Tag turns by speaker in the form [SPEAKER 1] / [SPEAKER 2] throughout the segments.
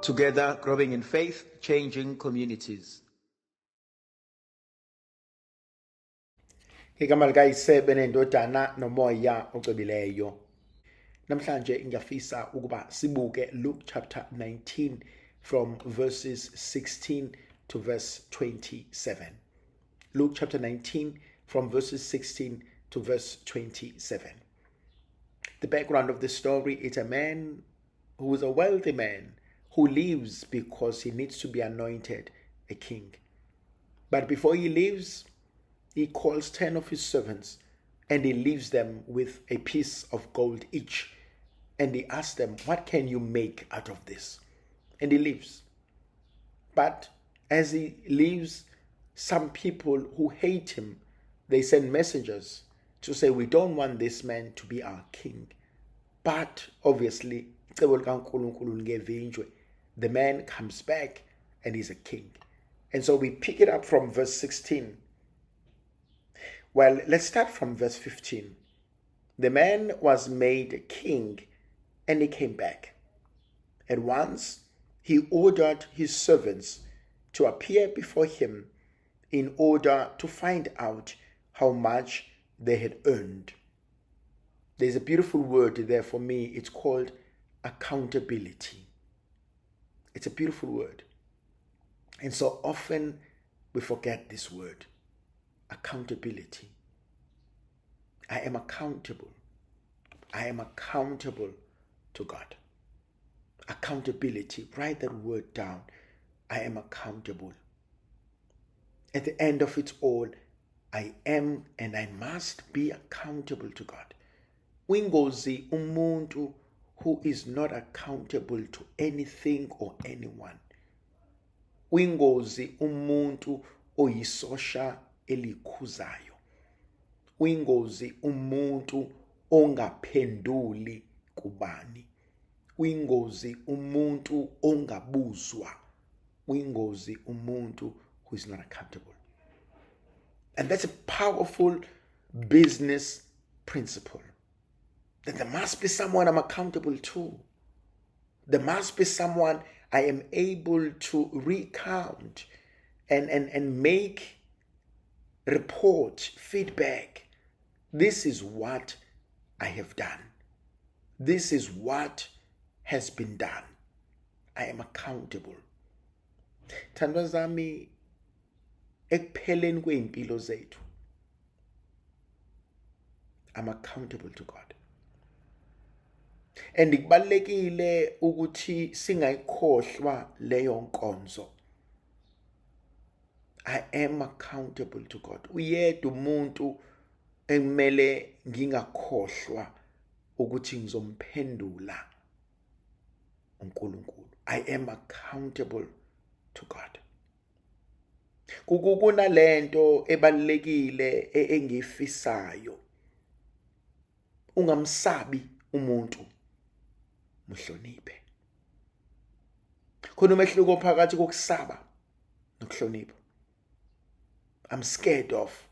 [SPEAKER 1] Together, growing in faith, changing communities.
[SPEAKER 2] Igama likayisebe nendodana nomoya ocebileyo. Namhlanje ngiyafisa ukuba sibuke Luke chapter 19 from verses 16 to verse 27. Luke chapter 19 from verses 16 to verse 27. The background of the story is a man who is a wealthy man who leaves because he needs to be anointed a king. But before he leaves, he calls 10 of his servants and he leaves them with a piece of gold each. And he asks them, what can you make out of this? And he leaves. But as he leaves, some people who hate him, they send messengers to say, we don't want this man to be our king. But obviously, the man comes back and he's a king. And so we pick it up from verse 16. Well, let's start from verse 15. The man was made king and he came back. At once, he ordered his servants to appear before him in order to find out how much they had earned. There's a beautiful word there for me. It's called accountability. It's a beautiful word. And so often we forget this word. Accountability. I am accountable. I am accountable to God. Accountability. Write that word down. I am accountable. At the end of it all, I am and I must be accountable to God. Wingozi umuntu who is not accountable to anything or anyone. Wingozi umuntu oyisosha elikhuzayo. Wingozi umuntu ongaphenduli kubani. Wingozi umuntu ongabuzwa. Wingozi umuntu who is not accountable. And that's a powerful business principle. That there must be someone I'm accountable to. There must be someone I am able to recount and make report, feedback. This is what I have done. This is what has been done. I am accountable. Thandwa zami, ekupheleni kweimpilo zethu, I'm accountable to God. And kubalekile ukuthi singayikhohlwa leyo nkonzo. I am accountable to God. Uyedwa umuntu ekumele ngingakhohlwa ukuthi ngizomphendula uNkulunkulu. I am accountable to God. Kunalento ebalekile engifisayo. Ungamsabi umuntu. Muhloniphe. Khona umehluko phakathi kokusaba nokuhlonipha. I'm scared of,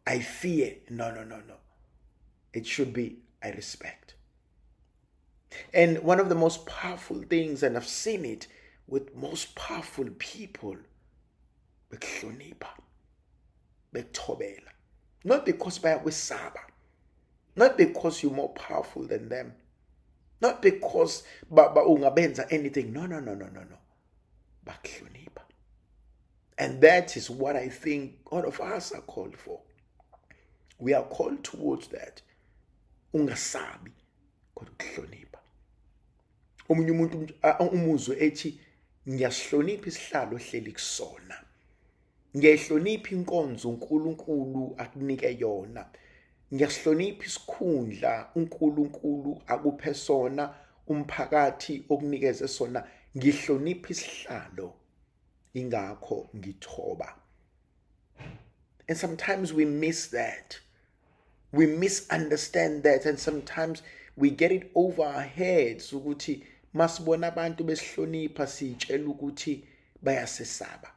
[SPEAKER 2] I fear. No. It should be, I respect. And one of the most powerful things, and I've seen it with most powerful people, bekuhlonipha, bekuthobela. Not because bayakwesaba. Not because you're more powerful than them. Not because ungabenza anything. No. Bakuhlonipha. And that is what I think all of us are called for. We are called towards that. Ungasabi, kodwa ukuhlonipha. Omunye umuntu umuzwe ethi ngiyasihlonipha isihlalo ohleli kusona. Ngiyahlonipha inkonzo uNkulunkulu akunike yona. Ngiyasihlonipha isikhundla uNkulunkulu akuphe sona, umphakathi okunikeze sona. Ngihlonipha isihlalo, ingakho ngithoba. And sometimes we miss that. We misunderstand that, and sometimes we get it over our heads ukuthi masibona abantu besihlonipha sitshela ukuthi bayasesaba.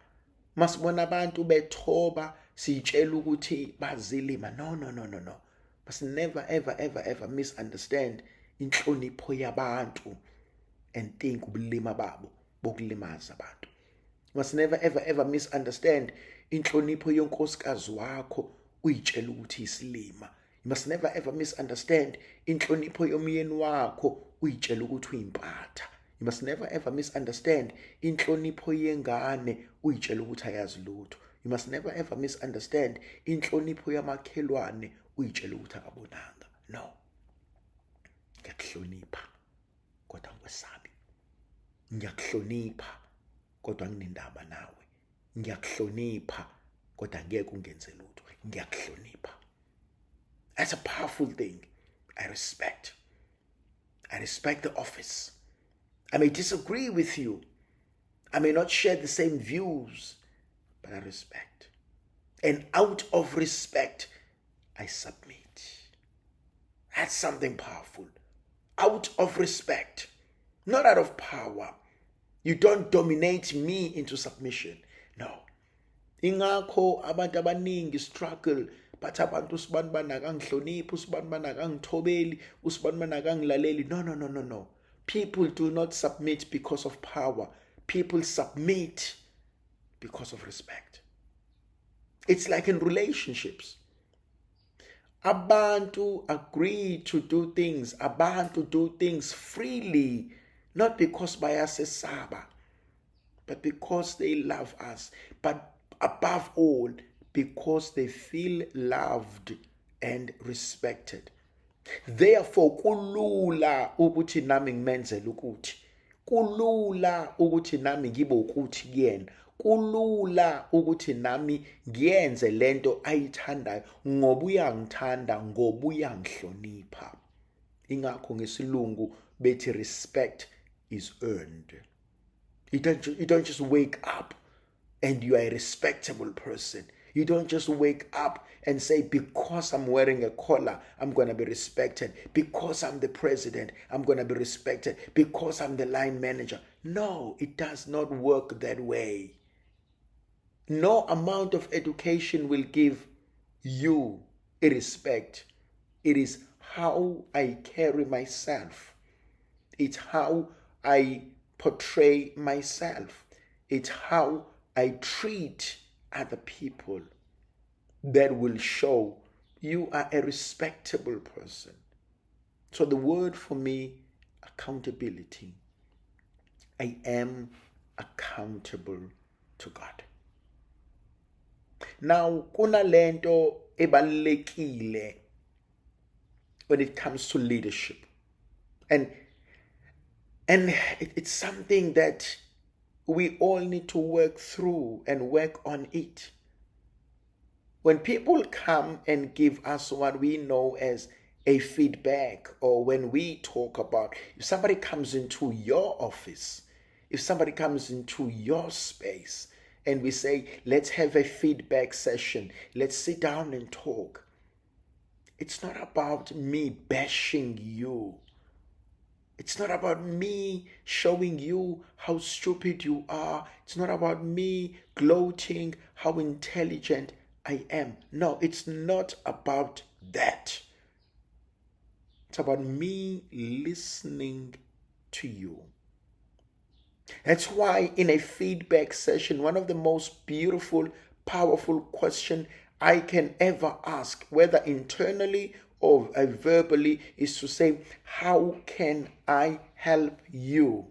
[SPEAKER 2] Masibona abantu bethoba sitshela ukuthi bazilima. No. Must never ever misunderstand inhlonipho yabantu and think ubulima babo bokulimaza abantu. You must never ever misunderstand inhlonipho yonkosikazi wakho uyitshela ukuthi isilima. You must never ever misunderstand inhlonipho yomyeni wakho uyitshela ukuthi uyimpatha. You must never ever misunderstand inhlonipho yengane uyitshela ukuthi ayazi lutho. You must never ever misunderstand inhlonipho yamakhelwane uyitshela ukuthi akabonanga. No. Ngiyakuhlonipha kodwa ngikwesabi. Ngiyakuhlonipha kodwa nginendaba nawe. Ngiyakuhlonipha kodwa ngeke ungenze lutho. Ngiyakuhlonipha. That's a powerful thing. I respect the office. I may disagree with you. I may not share the same views, but I respect. And out of respect, I submit. That's something powerful. Out of respect, not out of power. You don't dominate me into submission. No. Ingakho abantu abaningi struggle, but abantu usibani banakangihloniphi, usibani banakangithobeli, usibani banakangilaleli. No. People do not submit because of power. People submit because of respect. It's like in relationships. Abantu agree to do things. Abantu do things freely, not because bayasesaba, but because they love us. But above all, because they feel loved and respected. Therefore, kulula ukuthi nami ngimenzele ukuthi. Kulula ukuthi nami ngibe ukuthi kuyena. Kulula ukuthi nami ngiyenze lento ayithandayo ngoba uyangithanda, ngoba uyangihlonipha. Ingakho ngesilungu bethi respect is earned. You don't just wake up and you are a respectable person. You don't just wake up and say, because I'm wearing a collar, I'm going to be respected. Because I'm the president, I'm going to be respected. Because I'm the line manager. No, it does not work that way. No amount of education will give you a respect. It is how I carry myself. It's how I portray myself. It's how I treat other people that will show you are a respectable person. So the word for me, accountability. I am accountable to God. Now, kuna lento ebalekile when it comes to leadership. And it's something that we all need to work through and work on it. When people come and give us what we know as a feedback, or when we talk about, if somebody comes into your office, if somebody comes into your space, and we say, let's have a feedback session, let's sit down and talk. It's not about me bashing you. It's not about me showing you how stupid you are. It's not about me gloating how intelligent I am. No, it's not about that. It's about me listening to you. That's why in a feedback session, one of the most beautiful, powerful questions I can ever ask, whether internally or verbally, is to say, how can I help you?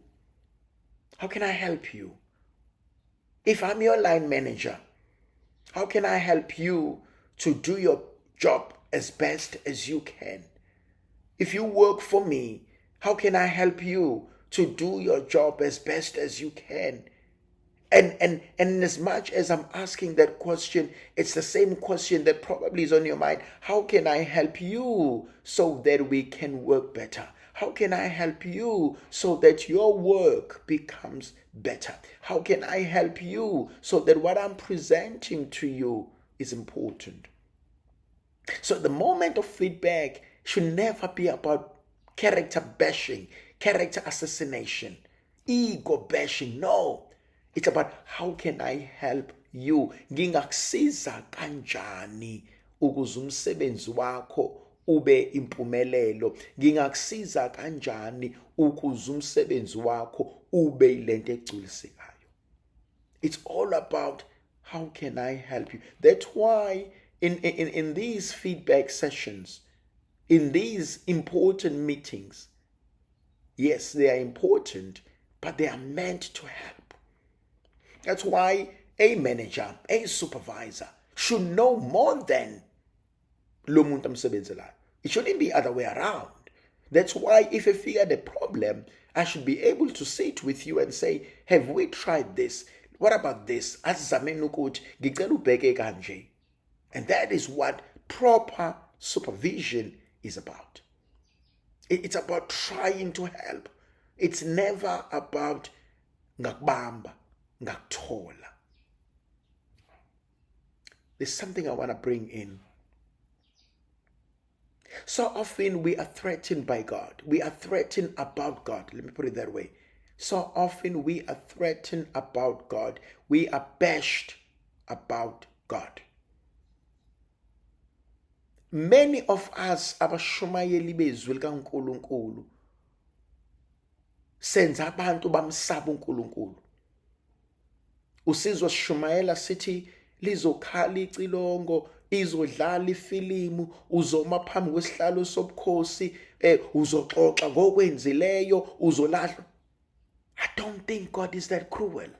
[SPEAKER 2] How can I help you? If I'm your line manager, how can I help you to do your job as best as you can? If you work for me, how can I help you to do your job as best as you can? And as much as I'm asking that question, it's the same question that probably is on your mind. How can I help you so that we can work better? How can I help you so that your work becomes better? How can I help you so that what I'm presenting to you is important? So the moment of feedback should never be about character bashing, character assassination, ego bashing. No. It's about how can I help you? Ngingakusiza kanjani ukuze umsebenzi wakho ube impumelelo? Ngingakusiza kanjani ukuze umsebenzi wakho ube yilento egculisekayo. It's all about how can I help you. That's why in these feedback sessions, in these important meetings, yes, they are important, but they are meant to help. That's why a manager, a supervisor should know more than lo muntu amsebenzelayo. It shouldn't be other way around. That's why if I figure the problem, I should be able to sit with you and say, have we tried this? What about this? Asizameni ukuthi ngicela ubheke kanje. And that is what proper supervision is about. It's about trying to help. It's never about ngakubamba, ngakuthola. There's something I want to bring in. So often we are threatened by God. We are threatened about God. Let me put it that way. So often we are threatened about God. We are bashed about God. Many of us abashumayeli bezwi likaNkulunkulu senza abantu bamsaba uNkulunkulu. Usizwa sishumayela sithi lizokhala icilongo, izodlala ifilimu, uzoma phambi kwesihlalo sobukhosi, uzoxoxa ngokwenzileyo, uzolahlwa. I don't think God is that cruel.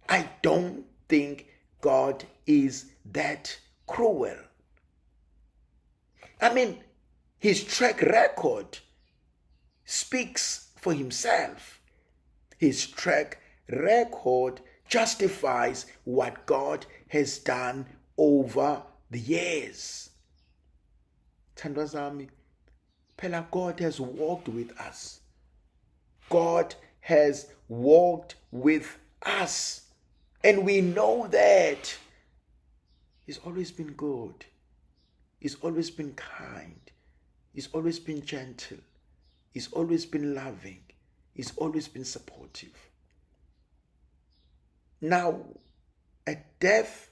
[SPEAKER 2] I don't think God is that cruel. I mean, his track record speaks for himself. His track record justifies what God has done over the years. Thandwa zami, phela God has walked with us. God has walked with us. And we know that he's always been good. He's always been kind. He's always been gentle. He's always been loving. He's always been supportive. Now, at death,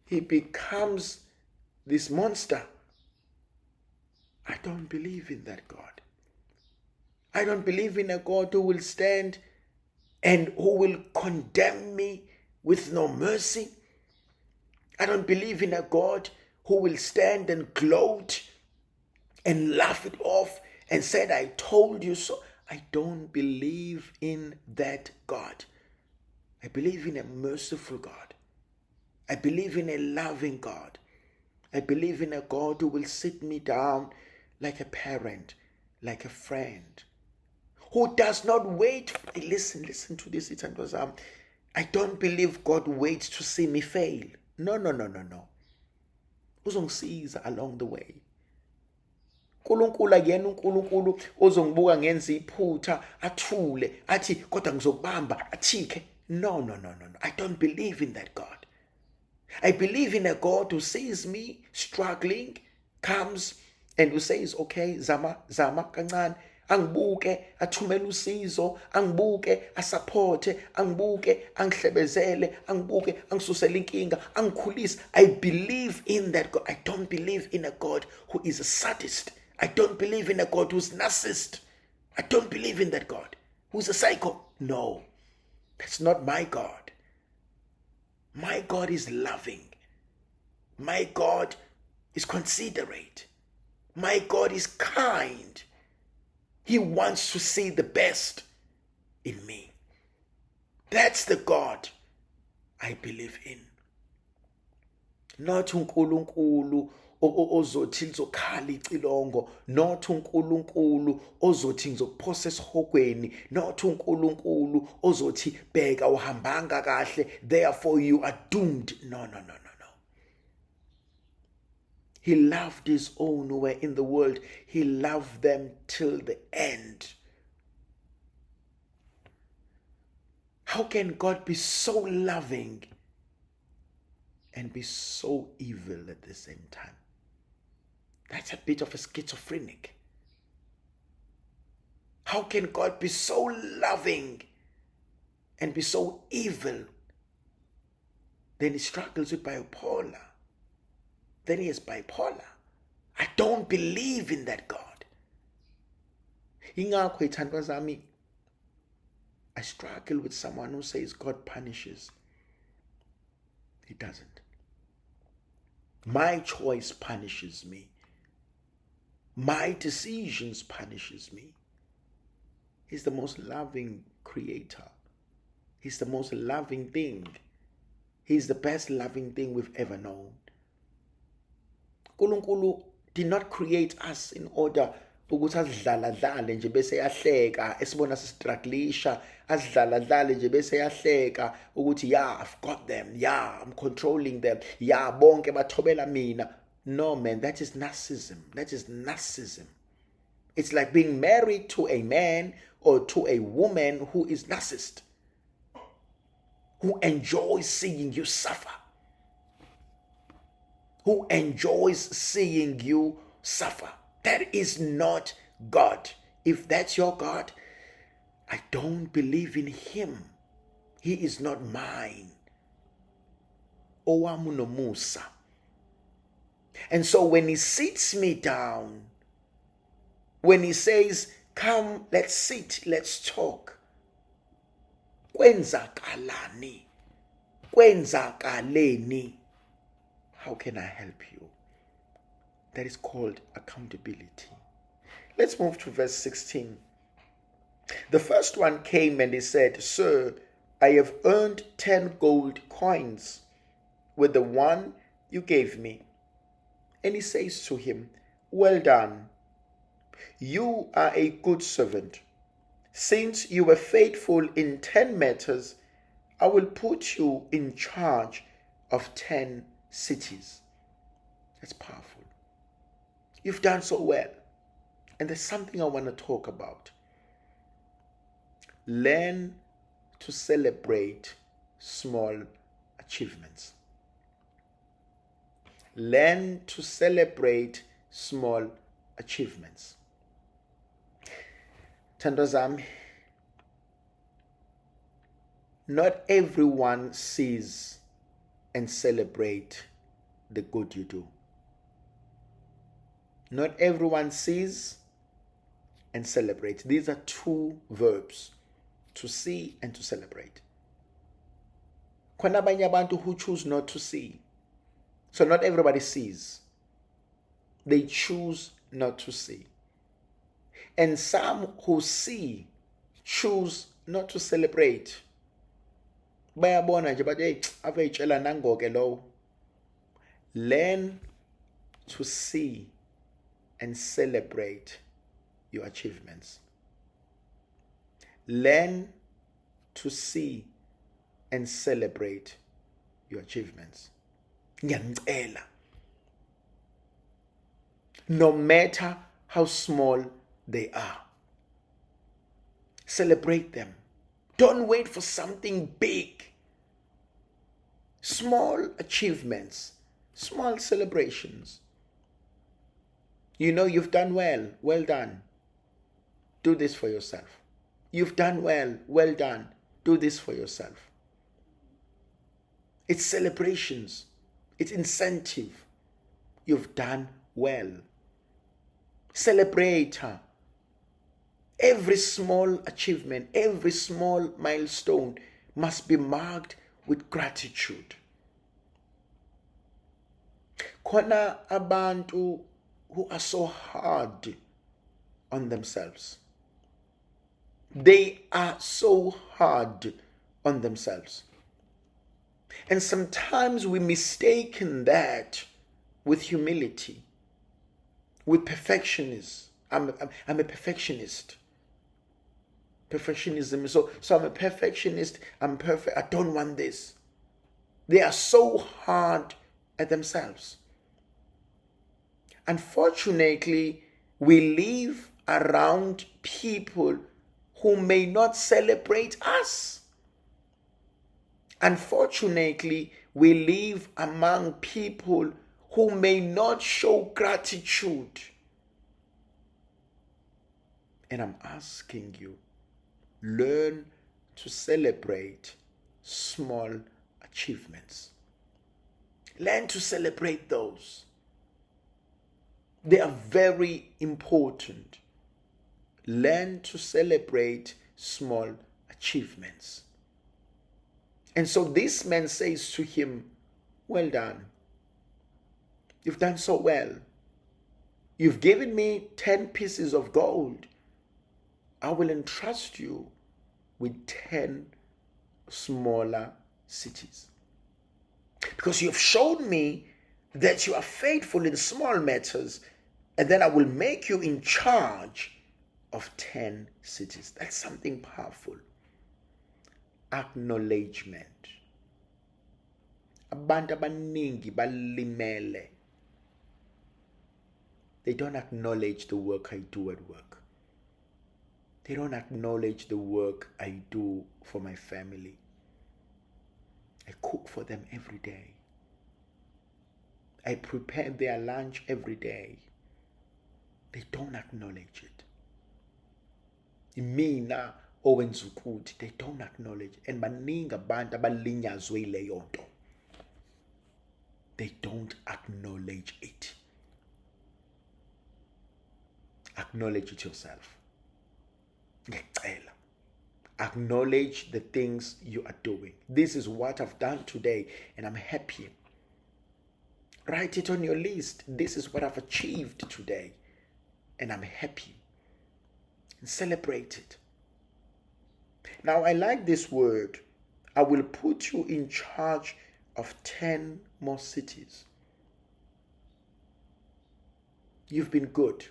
[SPEAKER 2] he becomes this monster. I don't believe in that God. I don't believe in a God who will stand and who will condemn me with no mercy. I don't believe in a God who will stand and gloat and laugh it off and said, I told you so. I don't believe in that God. I believe in a merciful God. I believe in a loving God. I believe in a God who will sit me down like a parent, like a friend, who does not wait. Listen to this. I don't believe God waits to see me fail. No. Uzongisiza along the way. uNkulunkulu akuyena uNkulunkulu ozongibuka ngenza iphutha athule athi kodwa ngizokubamba athike. No. I don't believe in that God. I believe in a God who sees me struggling, comes and who says, okay, zama kancane, angibuke athumele usizo, angibuke asupporte, angibuke angihlebezele, angibuke angisusele inkinga, angikhulise. I believe in that God. I don't believe in a God who is a sadist. I don't believe in a God who's narcissist. I don't believe in that God who's a psycho. No, that's not my God. My God is loving. My God is considerate. My God is kind. He wants to see the best in me. That's the God I believe in. Not uNkulunkulu ozothi lizokhala icilongo, not uNkulunkulu ozothi ngizokuphosa esihokweni, not uNkulunkulu ozothi bheka uhambanga kahle therefore you are doomed. No. He loved his own who were in the world. He loved them till the end. How can God be so loving and be so evil at the same time? That's a bit of a schizophrenic. How can God be so loving and be so evil? Then he struggles with bipolar. Then he is bipolar. I don't believe in that God. Ingakho ithandwa zami, I struggle with someone who says God punishes. He doesn't. My choice punishes me. My decisions punishes me. He's the most loving creator. He's the most loving thing. He's the best loving thing we've ever known. uNkulunkulu did not create us in order ukuthi asidlaladlale nje bese yahleka esibona sistruglisha, asidlaladlale nje bese yahleka ukuthi yeah, I've got them, yeah, I'm controlling them, yeah, bonke bathobela mina. No man, that is narcissism. That is narcissism. It's like being married to a man or to a woman who is narcissist, who enjoys seeing you suffer, who enjoys seeing you suffer. That is not God. If that's your God, I don't believe in him. He is not mine. Owami nomusa. And so when he sits me down, when he says, come, let's sit, let's talk, kwenzakalani, kwenzakaleni, how can I help you? That is called accountability. Let's move to verse 16. The first one came and he said, Sir, I have earned 10 gold coins with the one you gave me. And he says to him, Well done. You are a good servant. Since you were faithful in 10 matters, I will put you in charge of 10 cities. That's powerful. You've done so well. And there's something I want to talk about. Learn to celebrate small achievements. Learn to celebrate small achievements. Thandwa zami, not everyone sees and celebrate the good you do. Not everyone sees and celebrate. These are two verbs, to see and to celebrate. Khona abanye abantu who choose not to see. So not everybody sees. They choose not to see. And some who see choose not to celebrate. Bayabona nje bathi hey aveyitshela nangoke lo. Learn to see and celebrate your achievements. Learn to see and celebrate your achievements. Ngiyanicela. No matter how small they are, celebrate them. Don't wait for something big. Small achievements, small celebrations. You know you've done well. Well done. Do this for yourself. You've done well. Well done. Do this for yourself. It's celebrations. It's incentive. You've done well. Celebrate her. Every small achievement, every small milestone must be marked with gratitude. Khona abantu who are so hard on themselves. They are so hard on themselves. And sometimes we mistaken that with humility, with perfectionism. I'm a perfectionist. Perfectionism. So I'm a perfectionist. I'm perfect. I don't want this. They are so hard at themselves. Unfortunately, we live around people who may not celebrate us. Unfortunately, we live among people who may not show gratitude. And I'm asking you, learn to celebrate small achievements. Learn to celebrate those. They are very important. Learn to celebrate small achievements. And so this man says to him, well done. You've done so well. You've given me 10 pieces of gold. I will entrust you with 10 smaller cities. Because you've shown me that you are faithful in small matters, and then I will make you in charge of 10 cities. That's something powerful. Acknowledgement. Abantu abaningi balimele. They don't acknowledge the work I do at work. They don't acknowledge the work I do for my family. I cook for them every day. I prepare their lunch every day. They don't acknowledge it. Imina owenza ukuthi, they don't acknowledge it. And baningi abantu abalinyazwe ileyo nto. They don't acknowledge it. Acknowledge it yourself. Ngecela. Acknowledge the things you are doing. This is what I've done today, and I'm happy. Write it on your list. This is what I've achieved today, and I'm happy. And celebrate it. Now, I like this word. I will put you in charge of 10 more cities. You've been good.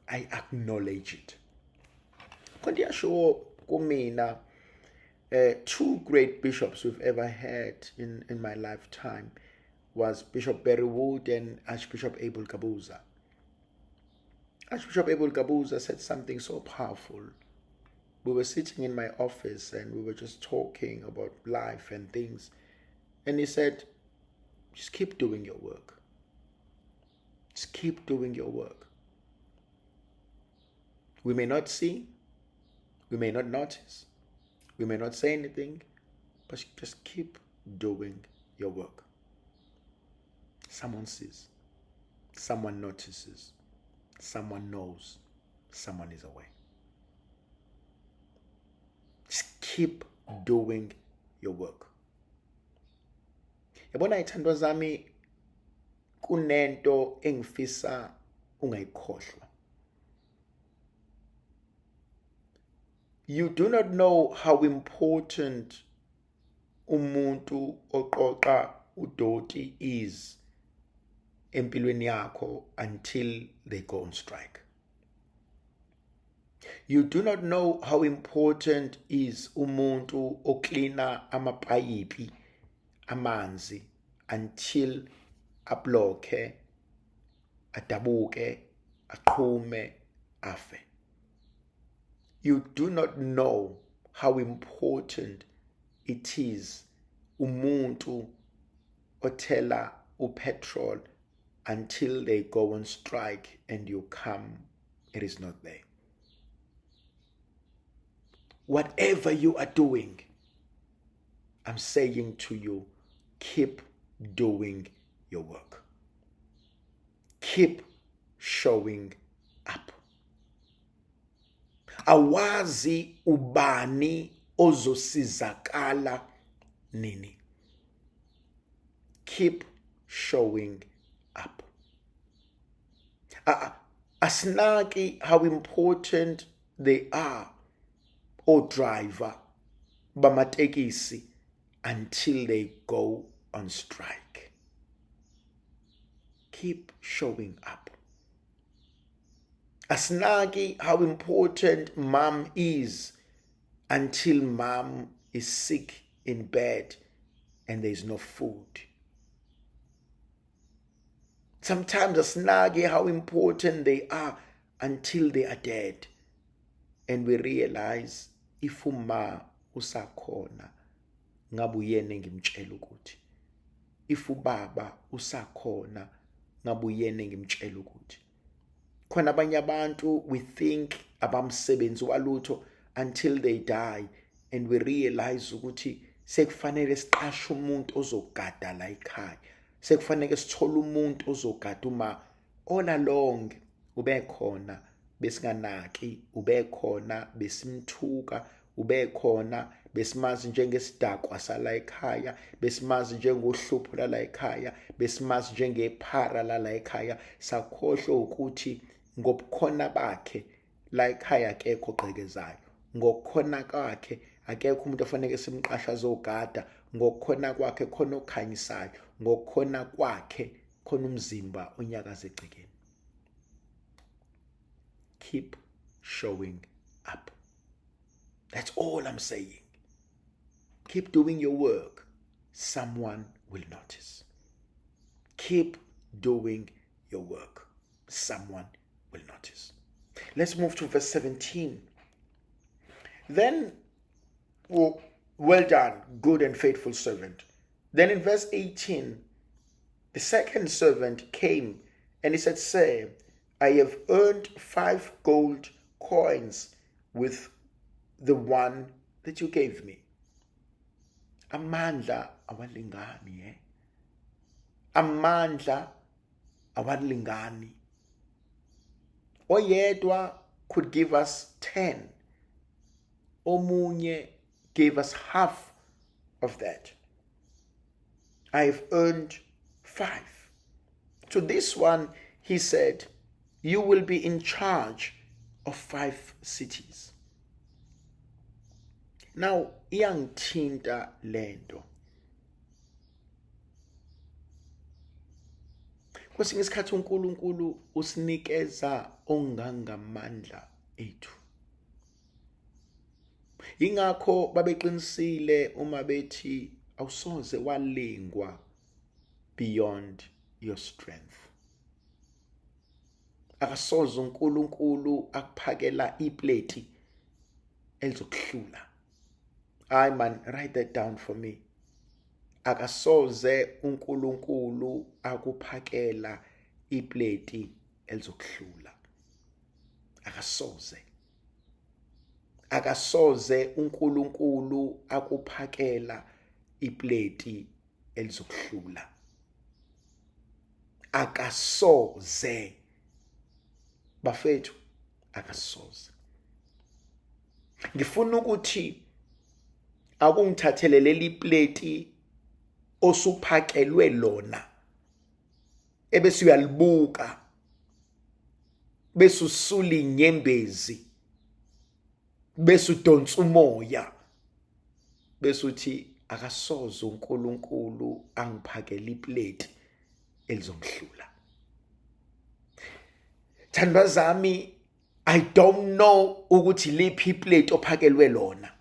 [SPEAKER 2] I acknowledge it. Kumina, two great bishops we've ever had in my lifetime was Bishop Barry Wood and Archbishop Abel Kabuza. Archbishop Abel Kabuza said something so powerful. We were sitting in my office and we were just talking about life and things. And he said, just keep doing your work. Just keep doing your work. We may not see, we may not notice, we may not say anything, but just keep doing your work. Someone sees, someone notices, someone knows, someone is aware. Just keep doing your work. Yabona ithandwa zami kunento engifisa ungayikhohlwa. You do not know how important umuntu oqoqa udoti is empilweni yakho until they go on strike. You do not know how important is umuntu oklina amapayipi amanzi until abloke, adabuke, aqhume, afe. You do not know how important it is umuntu otela upetrol until they go on strike and you come, it is not there. Whatever you are doing, I'm saying to you, keep doing your work. Keep showing up. Awazi ubani ozosizakala nini. Keep showing up. Asinaki how important they are, or driver, bamatekisi, until they go on strike. Keep showing up. Asinaki how important mom is until mom is sick in bed and there's no food. Sometimes asinaki how important they are until they are dead. And we realize if uma usakhona ngabe uyena ngimtshela ukuthi. If ubaba usakhona ngabe uyena ngimtshela ukuthi. Khona abanye abantu we think abamsebenzi walutho until they die, and we realize ukuthi sekufanele siqashe umuntu ozogada la ekhaya. Sekufanele sithole umuntu ozogada uma all along ube khona besinganaki, ubekhona besimthuka, ubekhona besimazi njengesidakwa sala ekhaya, besimazi njengohlupho lala ekhaya, besimazi njengephara lala ekhaya. Sakhohlwa ukuthi ngobukhona bakhe la ekhaya akekho ogqekezayo, ngokukhona kwakhe akekho umuntu ofanele simqasha azogada, ngokukhona kwakhe khona okhanyisayo, ngokukhona kwakhe khona umzimba onyakaza egcekeni. Keep showing up. That's all I'm saying. Keep doing your work. Someone will notice. Keep doing your work. Someone will notice. Let's move to verse 17. Then, well done, good and faithful servant. Then in verse 18, the second servant came and he said, Sir, I have earned 5 gold coins with the one that you gave me. Amandla awalingani, Amandla awalingani. Oyedwa could give us 10. Omunye gave us half of that. I have earned 5. To this one, he said, you will be in charge of 5 cities. Now, iyangithinta lento. Kwesinye isikhathi uNkulunkulu usinikeza ongangamandla ethu. Ingakho babeqinisile uma bethi awusoze walingwa beyond your strength. Akasoze uNkulunkulu akuphakela iplate elizokuhlula. Hayi man, write that down for me. Akasoze uNkulunkulu akuphakela iplate elizokuhlula. Akasoze. Akasoze uNkulunkulu akuphakela iplate elizokuhlula. Akasoze. Bafethu, akasoze. Ngifuna ukuthi akungithathele leli plate osuphakelwe lona ebese uyalibuka bese usula inyembezi bese udonsa umoya bese uthi akasoze uNkulunkulu angiphakele iplate elizomhlula. Thandwa zami, I don't know ukuthi liphi iplate ophakelwe lona.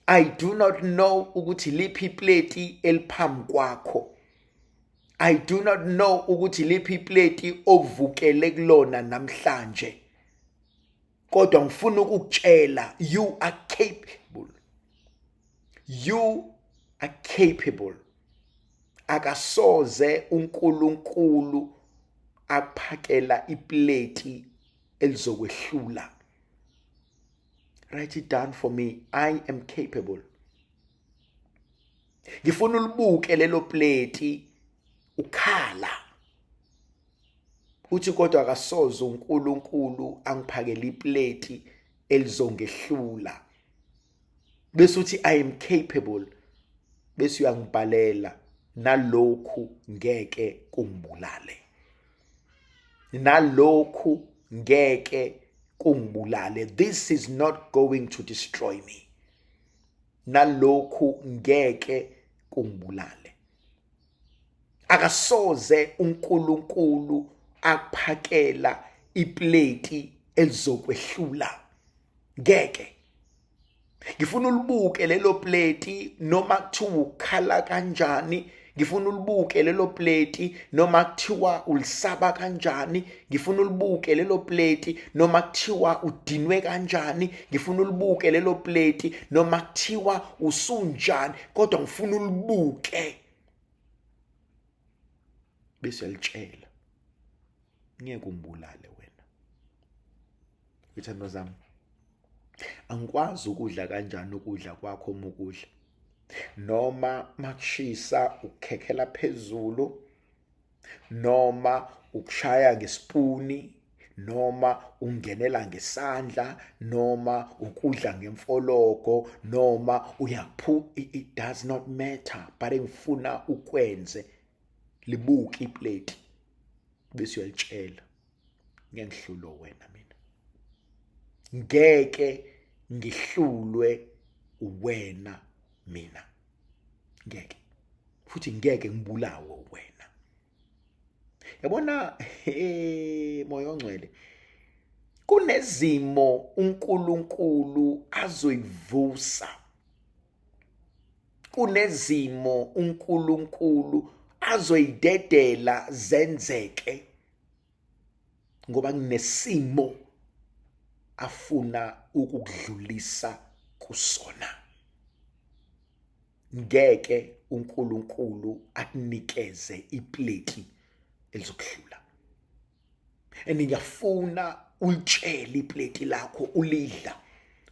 [SPEAKER 2] I do not know ukuthi liphi iplate eliphambi kwakho. I do not know ukuthi liphi iplate ovukele kulona namhlanje. Kodwa ngifuna ukukutshela, you are capable. You are capable. Akasoze uNkulunkulu akuphakela iplate elizokwehlula. Write it down for me. I am capable. Ngifuna ulibuke lelo plate ukhala. Uthi kodwa akasoze uNkulunkulu angiphakele iplate elizongehlula. Bese uthi I am capable. Bese uyangibhalela nalokhu ngeke kungibulale. Nalokhu ngeke kungibulale. This is not going to destroy me. Nalokhu ngeke kungibulale. Akasoze uNkulunkulu akuphakela iplate elizokwehlula. Ngeke. Ngifuna ulibuke lelo plate noma kuthiwa ukhala kanjani. Ngifuna ulibuke lelo plate noma kuthiwa ulisaba kanjani. Ngifuna ulibuke lelo plate noma kuthiwa udinwe kanjani. Ngifuna ulibuke lelo plate noma kuthiwa usunjani. Kodwa ngifuna ulibuke bese yalitshela ngeke ungibulale wena. Ngithandwa zami, angikwazi ukudla kanjani ukudla kwakho uma ukudla. Noma makushisa ukukhekhela phezulu, noma ukushaya ngesipuni, noma ungenela ngesandla noma ukudla ngemfologo noma it does not matter, but ngifuna ukwenze libuke iplate bese uyalitshela ngiyangihlulo wena mina, ngeke ngihlulwe wena mina, ngeke futhi ngeke ngibulawe wena. Yabona moya ongcwele, kunezimo uNkulunkulu azoyivusa, kunezimo uNkulunkulu azoyidedela zenzeke ngoba kunesimo afuna ukukudlulisa kusona. Ngeke uNkulunkulu akunikeze iplate elizokuhlula. Ngiyafuna ulitshele iplate lakho ulidla,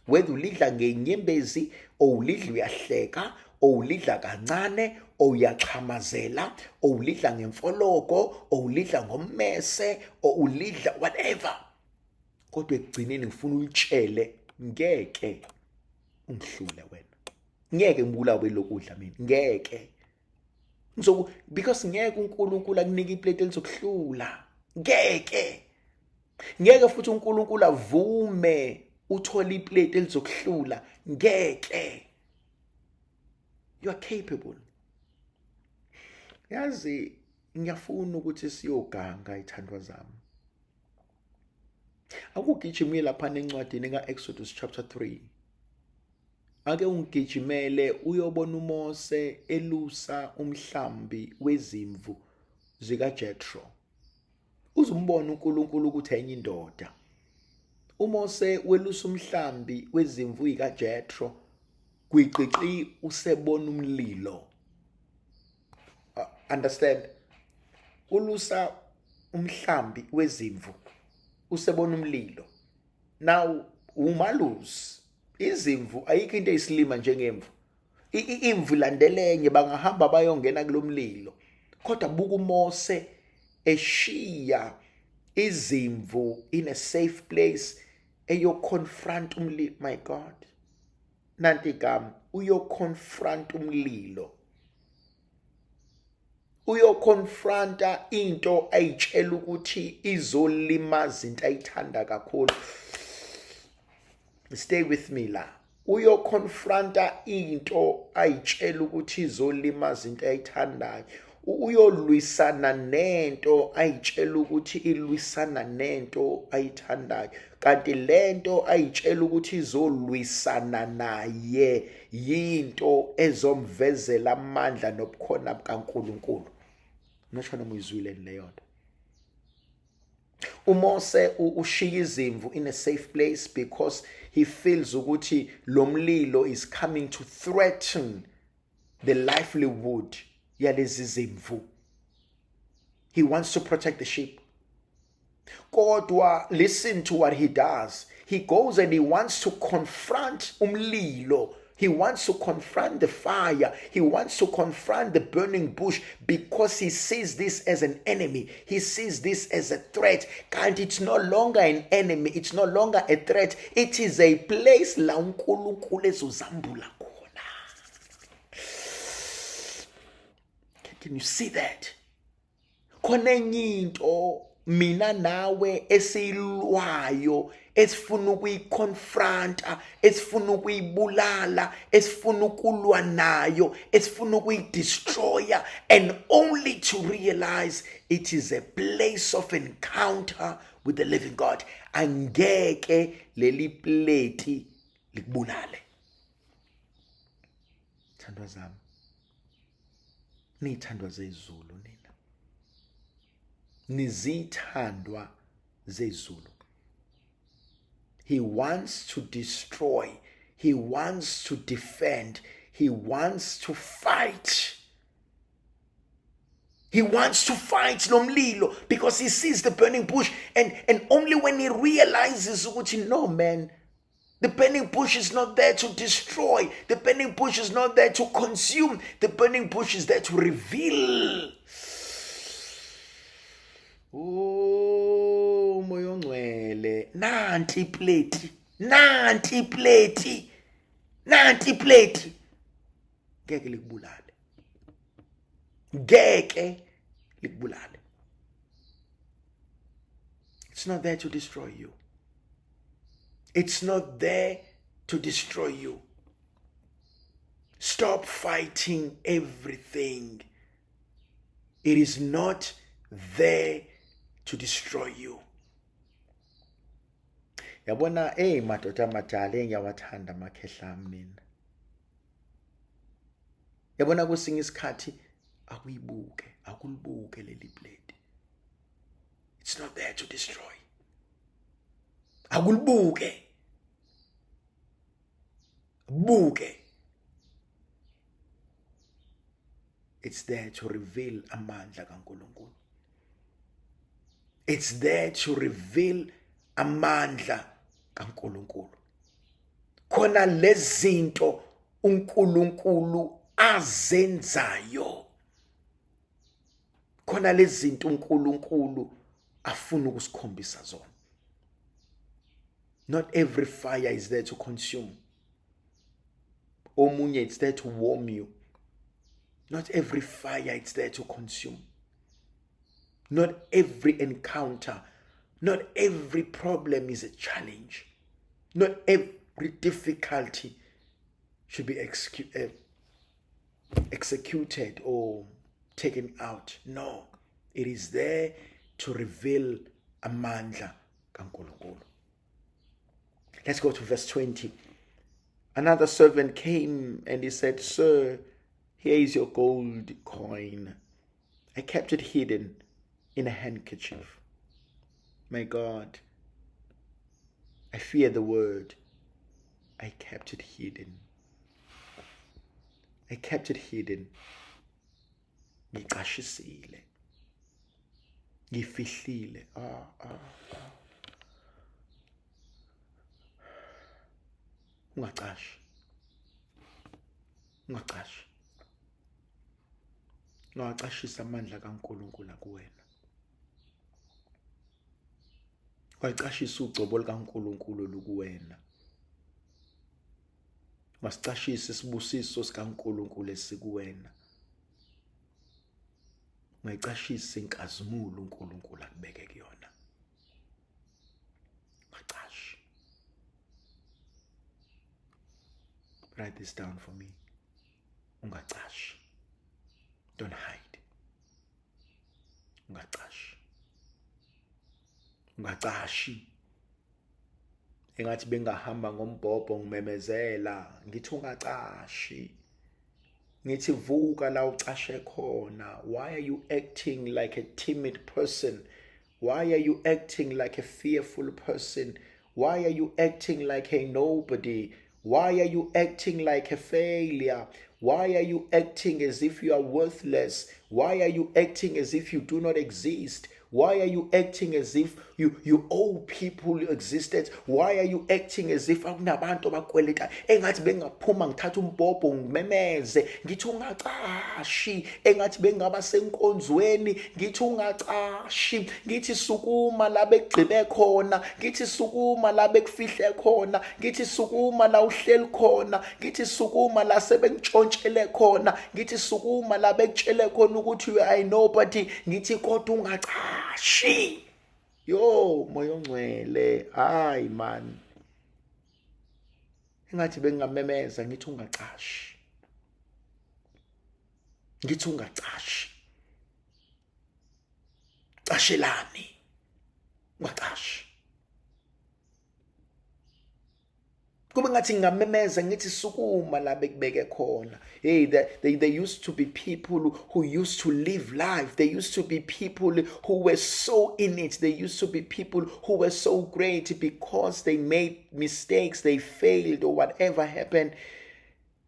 [SPEAKER 2] whether ulidla ngenyembezi or ulidla uyahleka or ulidla kancane or uyachamazela or ulidla ngemfologo or ulidla ngommese or ulidla whatever, kodwa ekugcineni ngifuna ulitshele ngeke ungihlule wena, ngeke ngibulawe lokudla mina, ngeke because ngeke uNkulunkulu akunika iplate elizokuhlula, ngeke futhi uNkulunkulu avume uthola iplate elizokuhlula, ngeke. You are capable. Yazi ngiyafuna ukuthi siyoganga ithandwa zami. Akugijimile lapha encwadini kaExodus chapter 3. Ake ungigijimele uyobona uMose elusa umhlambi wezimvu zikaJethro. Uzumbona uNkulunkulu ukuthi enye indoda. uMose welusa umhlambi wezimvu zikaJethro, kwiqiqi usebona umlilo. Understand? Ulusa umhlambi wezimvu usebona umlilo. Now umalusi izimvu ayikho into eyisilima njengemvu. Imvu landelenye bangahamba bayongena kulomlilo. Kodwa buka uMose eshiya izimvu in a safe place eyoconfront umlilo. My God, nanti igama uyoconfront umlilo, uyoconfronta into ayitshela ukuthi izolimaza into ayithanda kakhulu. Stay with me la. Uyoconfronta into ayitshela ukuthi izolimaza into ayithandayo. Uyolwisana nento ayitshela ukuthi ilwisana nento ayithandayo, kanti lento ayitshela ukuthi izolwisana naye yinto ezomvezela amandla nobukhona bukaNkulunkulu. Ngisho noma uyizwile leyo nto. uMose ushiya izimvu in a safe place because he feels ukuthi lo mlilo is coming to threaten the livelihood yalezi zimvu. He wants to protect the sheep. Kodwa listen to what he does. He goes and he wants to confront umlilo. He wants to confront the fire. He wants to confront the burning bush because he sees this as an enemy. He sees this as a threat. And it's no longer an enemy. It's no longer a threat. It is a place la uNkulunkulu ezozambula khona. Can you see that? Khona enye into mina nawe esiyilwayo, esifuna ukuyiconfronta, esifuna ukuyibulala, esifuna ukulwa nayo, esifuna ukuyidestroya, and only to realize it is a place of encounter with the living God. Angeke leli plate likubulale. Thandwa zami, nithandwa zezulu nina. Nizithandwa zezulu. He wants to destroy. He wants to defend. He wants to fight. He wants to fight nomlilo because he sees the burning bush, and only when he realizes, no man, the burning bush is not there to destroy. The burning bush is not there to consume. The burning bush is there to reveal. Oh, moya ongcwele nanti iplate ngeke likubulale it's not there to destroy you. It's not there to destroy you. Stop fighting everything. It is not there to destroy you. Yabona madoda amadala engiyawathanda amakhehla mina. Yabona kwesinye isikhathi akulibuke leli plate. It's not there to destroy. Buke. It's there to reveal amandla kaNkulunkulu. It's there to reveal amandla kaNkulunkulu. Khona lezinto uNkulunkulu azenzayo. Khona lezinto uNkulunkulu afuna ukusikhombisa zona. Not every fire is there to consume. Omunye, it's there to warm you. Not every fire is there to consume. Not every encounter, not every problem is a challenge. Not every difficulty should be executed or taken out. No, it is there to reveal amandla kaNkulunkulu. Let's go to verse 20. Another servant came and he said, "Sir, here is your gold coin. I kept it hidden in a handkerchief." My God, I fear the word. I kept it hidden. I kept it hidden. Ngiqashisile. Ngifihlile. Ungacashi. Ungacashisa amandla kaNkulunkulu kuwena. Ungacashisa ugcobo likaNkulunkulu lukuwena. Masicashise isibusiso sikaNkulunkulu esikuwena. Ungacashisa inkazimulo uNkulunkulu akubeke kuyona. Ungacashi. Write this down for me. Ungacashi. Don't hide. Ungacashi. Engathi bengahamba ngombhobho ngimemezela, ngithi ungacashi. Ngithi vuka la ucashe khona. Why are you acting like a timid person? Why are you acting like a fearful person? Why are you acting like a nobody? Why are you acting like a failure? Why are you acting as if you are worthless? Why are you acting as if you do not exist? Why are you acting as if you owe people existence? Why are you acting as if akunabantu abakweleta engathi bengaphuma ngithatha umbhobho ngimemeze ngithi ungacashi, engathi bengaba senkonzweni ngithi ungacashi, ngithi sukuma la begqibe khona, ngithi sukuma la bekufihle khona, ngithi sukuma la uhleli khona, ngithi sukuma la sebentshontshele khona, ngithi sukuma la bekutshele khona ukuthi you are nobody, ngithi kodwa ungacashi. Yo, moya ongcwele, hayi man. Engathi bengamemeza ngithi ungacashi. Ngithi ungacashi. Cashelani. Ungacashi. Kube ngathi ngamemeza ngithi sukuma la bekubeke khona. Hey, there used to be people who used to live life. There used to be people who were so in it. There used to be people who were so great because they made mistakes, they failed, or whatever happened.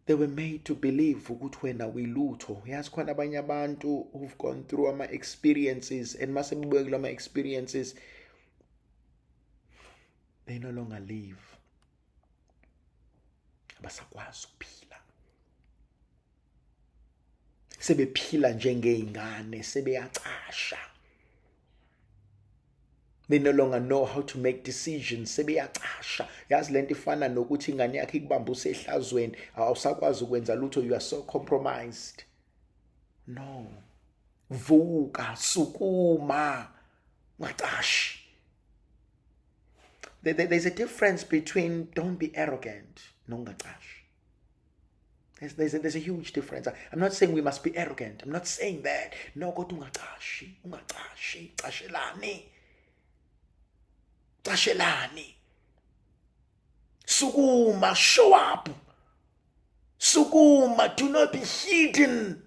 [SPEAKER 2] They were made to believe ukuthi wena uyilutho. Yazi khona abanye abantu who've gone through ama experiences and mase bebuke kulama experiences, they no longer live. Abasakwazi ukuphila. Sebephila njengeyingane, sebeyacasha. They no longer know how to make decisions. Sebeyacasha. Yazi lento ifana nokuthi ingane yakhe ikubambuse ehlazweni, awusakwazi ukwenza lutho, you are so compromised. No. Vuka, sukuma, ungacashi. There's a difference between don't be arrogant, no ungacashi. There's a huge difference. I'm not saying we must be arrogant. I'm not saying that. No, go to ungacashi, cashelani. Cashelani. Sukuma, show up. Sukuma, do not be hidden.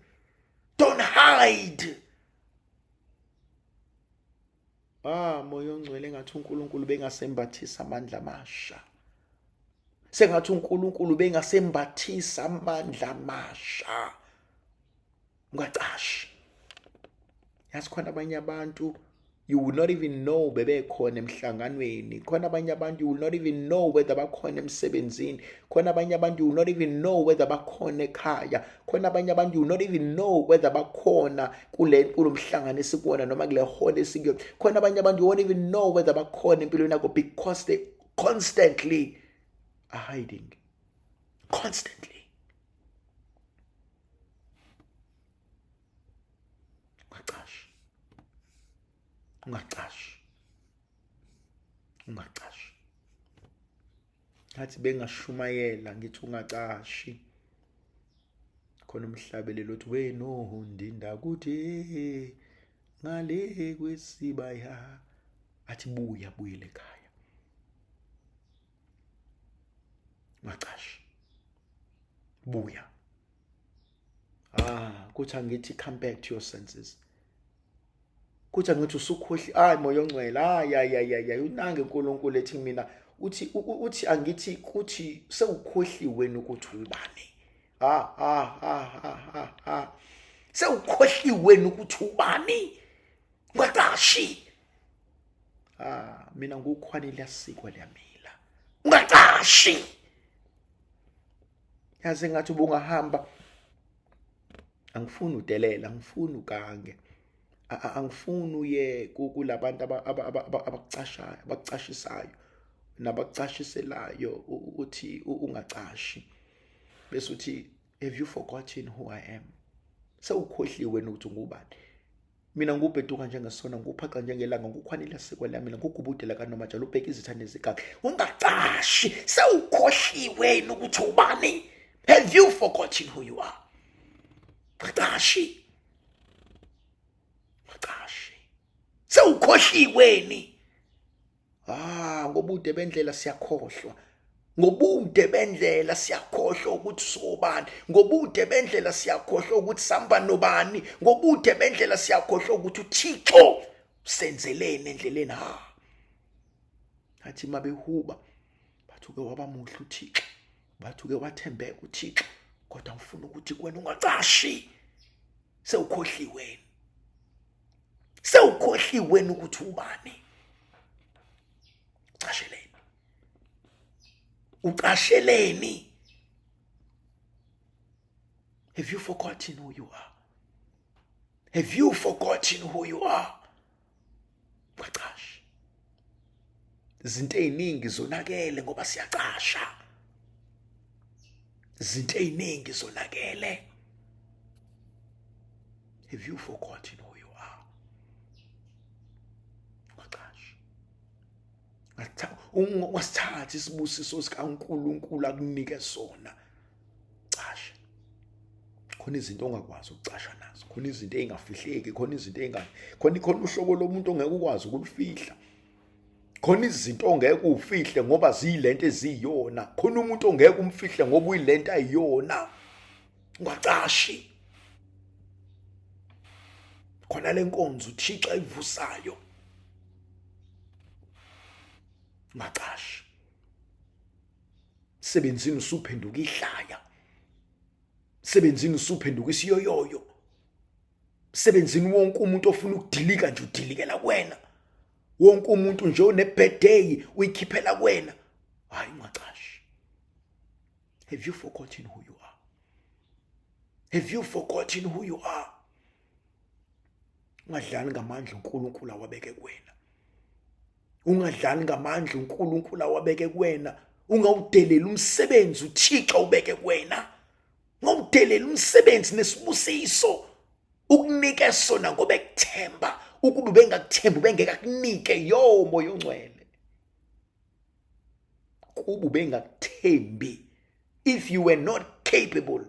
[SPEAKER 2] Don't hide. Moya ongcwele ngathi uNkulunkulu bengasembathisa amandla amasha. Sengathi uNkulunkulu bengasembathisa amandla amasha. Ungacashi. Yazi khona abanye abantu you will not even know bebekhona emhlanganweni. Khona abanye abantu you will not even know whether bakhona emsebenzini. Khona abanye abantu you will not even know whether bakhona ekhaya. Khona abanye abantu you will not even know whether bakhona kulo mhlangano esikuwona noma kule hall esikuyo. Khona abanye abantu you won't even know whether bakhona empilweni yakho because they constantly are hiding. Constantly. Ungacashi. Ngathi bengashumayela ngithi ungacashi. Khona umhlabelelo uthi wena ndinda kuthi ngale kwesibaya athi buyele ekhaya. Ungacashi. Buya. Kuthi angithi come back to your senses. Kuthi angithi usukhohli moya ongcwele ya unange uNkulunkulu ethi mina uthi angithi kuthi sewukhohliwe ukuthi ubani. Sewukhohliwe ukuthi ubani. Ungacashi. Mina ngukhwanile yasikwa liyamila. Ungacashi. Yazi ngathi ubungahamba. Angifuni udelela, angifuni ukange. Angifuni uye kulabantu abakucashisayo nabakucashiselayo uthi ungacashi. Bese uthi have you forgotten who I am? Sewukhohliwe ukuthi ngubani. Mina ngubheduka njengesona, nguphaqa njengelanga, ngukhwanile sikwe lami, ngugubudela kaNomajala ubheka izithande zikakhe. Ungacashi. Sewukhohliwe ukuthi ubani. Have you forgotten who you are? Ungacashi. Sewukhohliweni. Ngobude bendlela siyakhohlwa. Ngobude bendlela siyakhohlwa ukuthi sobani. Ngobude bendlela siyakhohlwa ukuthi samba nobani. Ngobude bendlela siyakhohlwa ukuthi uThixo senzelene endleleni. Athi mabehuba bathuke wabamuhle uThixo. Bathuke wathembeka uThixo. Kodwa ngifuna ukuthi kwena ungacashi. Sewukhohliweni. Sewukhohliweni ukuthi ubani. Ucasheleni. Ucasheleni. Have you forgotten who you are? Have you forgotten who you are? Ucashi. Izinto eziningi zonakele ngoba siyacasha. Izinto eziningi zonakele. Have you forgotten who you are? Ungasithatha isibusiso sikaNkulunkulu akunike sona. Casha. Khona izinto ongakwazi ukucasha nazo. Khona izinto engafihleki, khona izinto khona uhlobo lomuntu ongeke ukwazi ukulifihla. Khona izinto ongeke ufihle ngoba ziyilento eziyona. Khona umuntu ongeke umfihle ngoba uyilento ayiyona. Ungacashi. Khona lenkonzo uThixo ayivusayo. Ungacashi. Sebenzini usuphenduka ihlaya. Sebenzini usuphenduka isiyoyoyo. Sebenzini wonke umuntu ofuna ukudilika nje udilikela kuwena. Wonke umuntu nje onebirthday uyikhiphela kuwena. Hayi ungacashi. Have you forgotten who you are? Have you forgotten who you are? Ungadlali ngamandla uNkulunkulu awabeke kuwena. ungadlali ngamandla uNkulunkulu awabeke kuwena, ungawudeleli umsebenzi uThixo ubeke kuwena, ungawudeleli umsebenzi nesibusiso ukunike sona ngoba ekuthemba, ukuba bengakuthembi bengekakunike yo moya ongcwele, kuba bengakuthembi, if you were not capable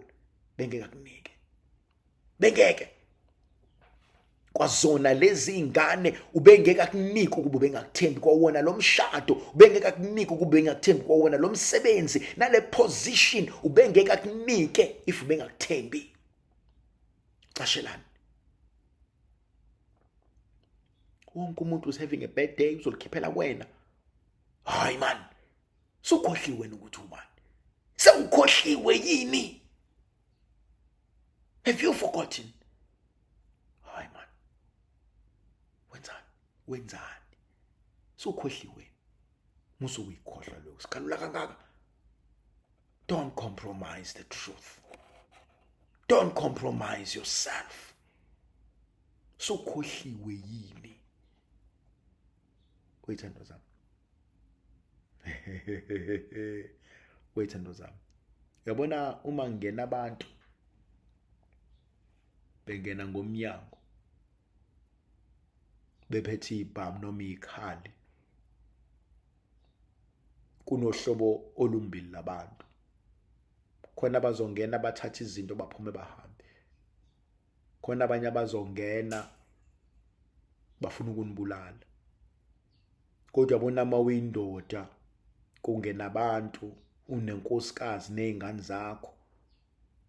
[SPEAKER 2] bengekakunike, bengeke kwazona lezi ingane ubengeka kunika ukuba bengakuthembi kwawona lo mshado, ubengeka kunika ukuba bengakuthembi kwawona lo msebenzi nale position ubengeka kunike if bengakuthembi. Qashelani. Wonke umuntu is having a bad day uzokhiphela wena. Hayi man. Sukhohliwe wena ukuthi ubani. Sewukhohliwe yini? Have you forgotten? Hayi man. Wenzani? Sukhohliwe. Musu uyikhohlwa lokho. Sikalula kangaka. Don't compromise the truth. Don't compromise yourself. Sukhohliwe yini? Wethando zami. Wethando zami. Uyabona uma ngena abantu bengena ngomnyango bephethe ibhamu noma ikhali, kunohlobo olumbili labantu. Khona abazongena bathatha izinto baphume bahambe, khona abanye abazongena bafuna ukunibulala. Kodwa bona uma uyindoda kungena abantu, unenkosikazi nezingane zakho,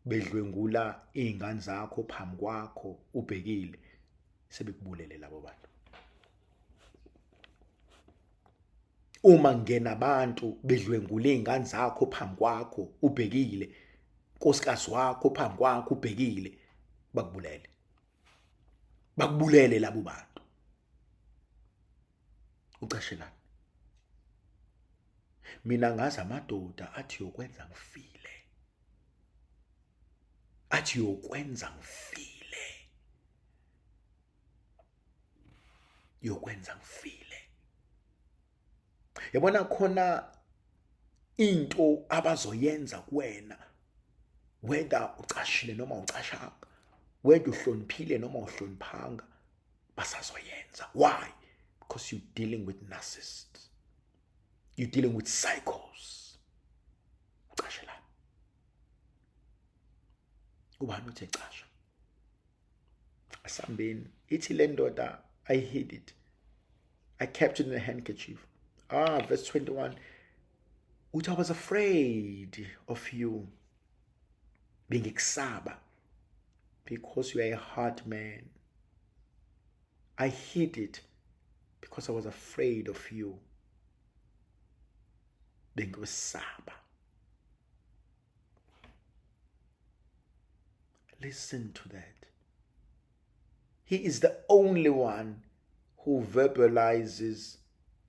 [SPEAKER 2] bedlwengula izingane zakho phambi kwakho ubhekile, sebekubulele labo bantu. Uma ngena abantu bedlwengula izingane zakho phambi kwakho ubhekile, nkosikazi wakho phambi kwakho ubhekile, bakubulele. Bakubulele labo bantu. Ucashelani. Mina ngazi amadoda athi yokwenza ngifile. Athi yokwenza ngifile. Yokwenza ngifile. Yabona khona into abazoyenza kuwena, whether ucashile noma ucashanga, whether uhloniphile noma uhloniphanga, basazoyenza. Why? Because you're dealing with narcissists. You're dealing with psychos. Ucashelani. Ubani uthe casha? Asambeni ithi le ndoda, I hid it. I kept it in a handkerchief. Verse 21. Uthi I was afraid of you. Bengikusaba because you are a hard man. I hid it because I was afraid of you. Bengikusaba. Listen to that. He is the only one who verbalizes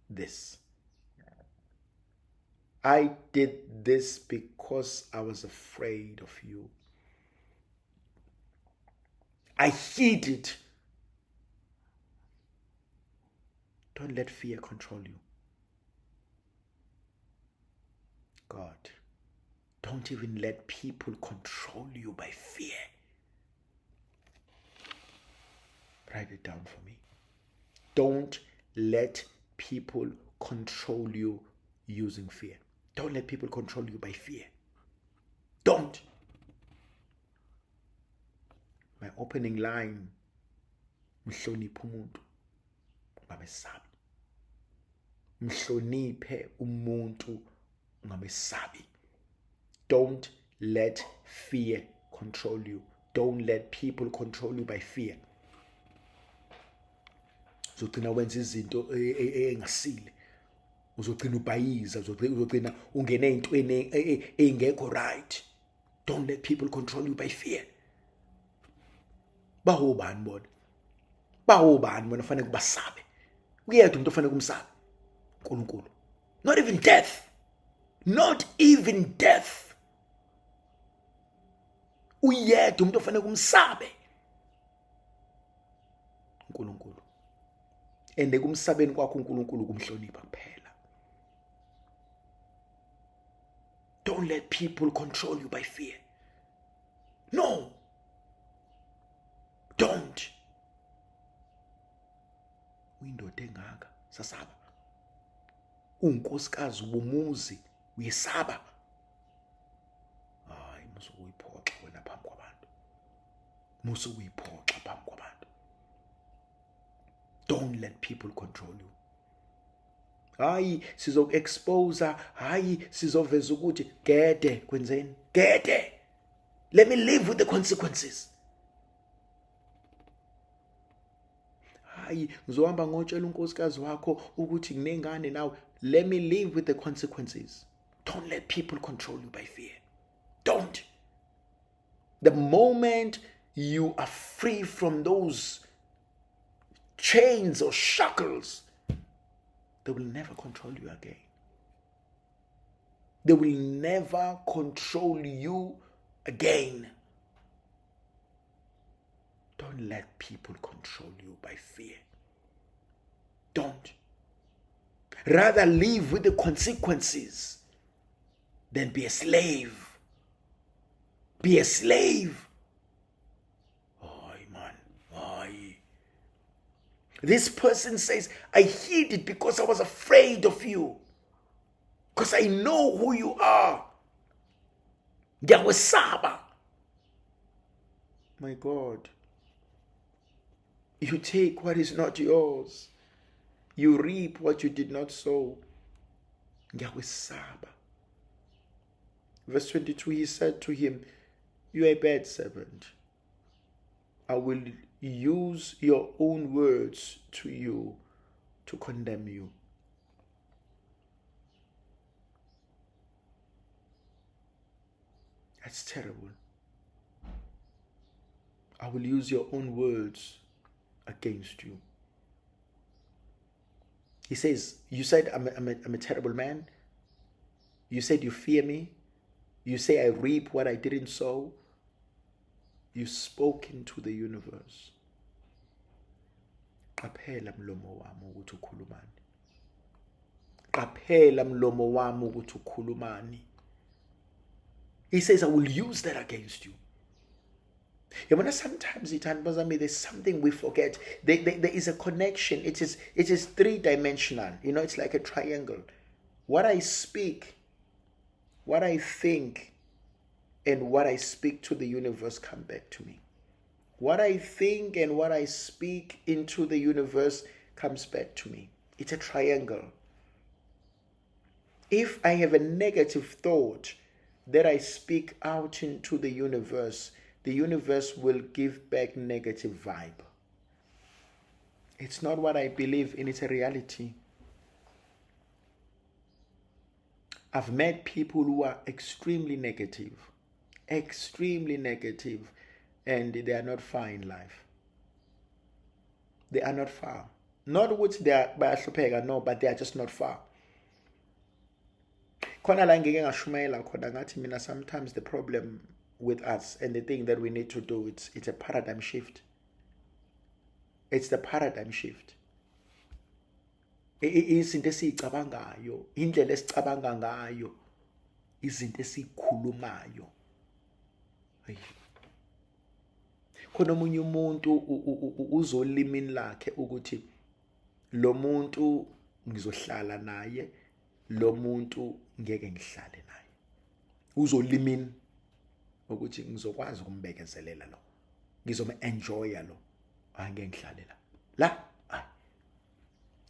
[SPEAKER 2] this. I did this because I was afraid of you. I hid it. Don't let fear control you. God, don't even let people control you by fear. Write it down for me. Don't let people control you using fear. Don't let people control you by fear. Don't. My opening line, mhloniphe umuntu ungamesabi. Mhloniphe umuntu ungamesabi. Don't let fear control you. Don't let people control you by fear. Uzogcina wenza izinto engasile. Uzogcina ubhayiza, uzogcina ungena ezintweni engekho right. Don't let people control you by fear. Bawubani bona? Bawubani bona fanele kubasabe? Uyedwa umuntu ofanele kumsabe. uNkulunkulu. Not even death. Not even death. Uyedwa umuntu ofanele kumsabe. uNkulunkulu. and kumsabeni kwakho uNkulunkulu kumhlonipha kuphela. Don't let people control you by fear. No. Don't. Uyindoda engaka sasaba. Unkosikazi ubumuzi uyesaba. Hayi musukuyiphoxa wena phambi kwabantu. Musukuyiphoxa phambi kwabantu. Don't let people control you. Hayi sizokuexpose, hayi sizoveza ukuthi gede kwenzeni. Gede. Let me live with the consequences. Hayi ngizohamba ngotshela unkosikazi wakho ukuthi nginengane nawe. Let me live with the consequences. Don't let people control you by fear. Don't. The moment you are free from those chains or shackles, they will never control you again. They will never control you again. Don't let people control you by fear. Don't. Rather live with the consequences than be a slave. Be a slave. This person says, I hid it because I was afraid of you. Because I know who you are. Ngiyawesaba. My God. You take what is not yours. You reap what you did not sow. Ngiyawesaba. Verse 22, he said to him, you are a bad servant. I will use your own words to you to condemn you. That's terrible. I will use your own words against you. He says, you said I'm a terrible man. You said you fear me. You say I reap what I didn't sow. You spoke into the universe. Qaphela mlomo wami ukuthi ukhulumani. Qaphela mlomo wami ukuthi ukhulumani. He says, I will use that against you. Sometimes there's something we forget. There is a connection. It is three-dimensional. It's like a triangle. What I speak, what I think, and what I speak to the universe come back to me. What I think and what I speak into the universe comes back to me. It's a triangle. If I have a negative thought that I speak out into the universe will give back negative vibe. It's not what I believe in, it's a reality. I've met people who are extremely negative, and they are not far in life. They are not far. Not which they are bayahlupheka, no, but they are just not far. Khona la ngeke ngashumayela khona ngathi mina, sometimes the problem with us and the thing that we need to do, it's a paradigm shift. It's the paradigm shift. Izinto esizicabangayo, indlela esicabanga ngayo, izinto esikhulumayo. Khona omunye umuntu uzolimini lakhe ukuthi lo muntu ngizohlala naye, lo muntu ngeke ngihlale naye. Uzolimini ukuthi ngizokwazi ukumbekezelela lo, ngizome-enjoya lo, angeke ngihlale la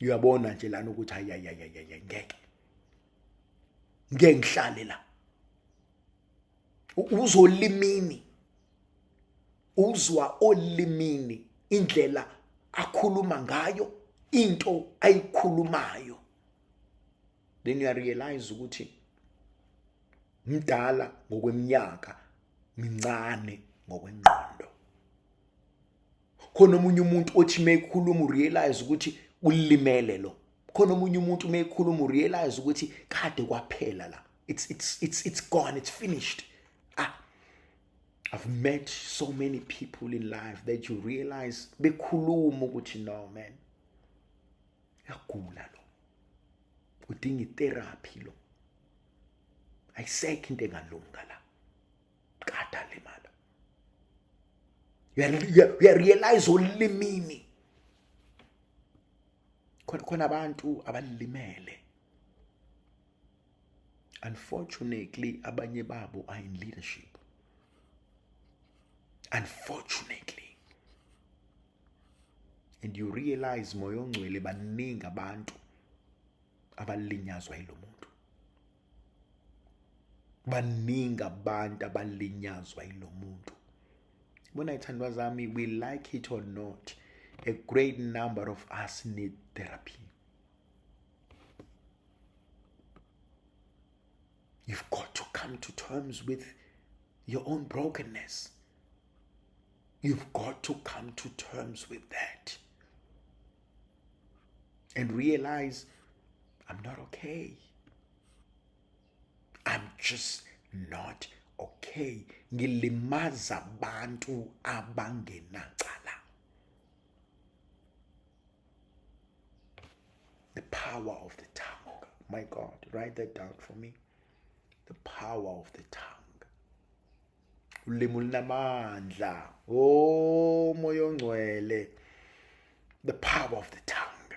[SPEAKER 2] uyabona nje lana ukuthi ngeke ngihlale la. Uzolimini, uzwa olimini indlela akhuluma ngayo, into ayikhulumayo. Then you realize ukuthi mdala ngokweminyaka, mincane ngokwengqondo. Khona omunye umuntu othi meyikhuluma urealize ukuthi ulimele lo. Khona omunye umuntu meyikhuluma urealize ukuthi kade kwaphela la. It's gone, it's finished. I've met so many people in life that you realize bekhuluma ukuthi no man, uyagula lo, udinga itherapy lo, ayisekho into engalunga la, kada le mala. Uyarealize olimini khona abantu abalimele. Unfortunately, abanye babo are in leadership. Unfortunately. And you realize moya ongcwele baningi abantu abalinyazwa yilo muntu. Baningi abantu abalinyazwa yilo muntu. Bona ithandwa zami, we like it or not, a great number of us need therapy. You've got to come to terms with your own brokenness. You've got to come to terms with that. And realize, I'm not okay. I'm just not okay. Ngilimaza bantu abangenacala. The power of the tongue. My God, write that down for me. The power of the tongue. Ulimi lunamandla. Oh, moya ongcwele. The power of the tongue.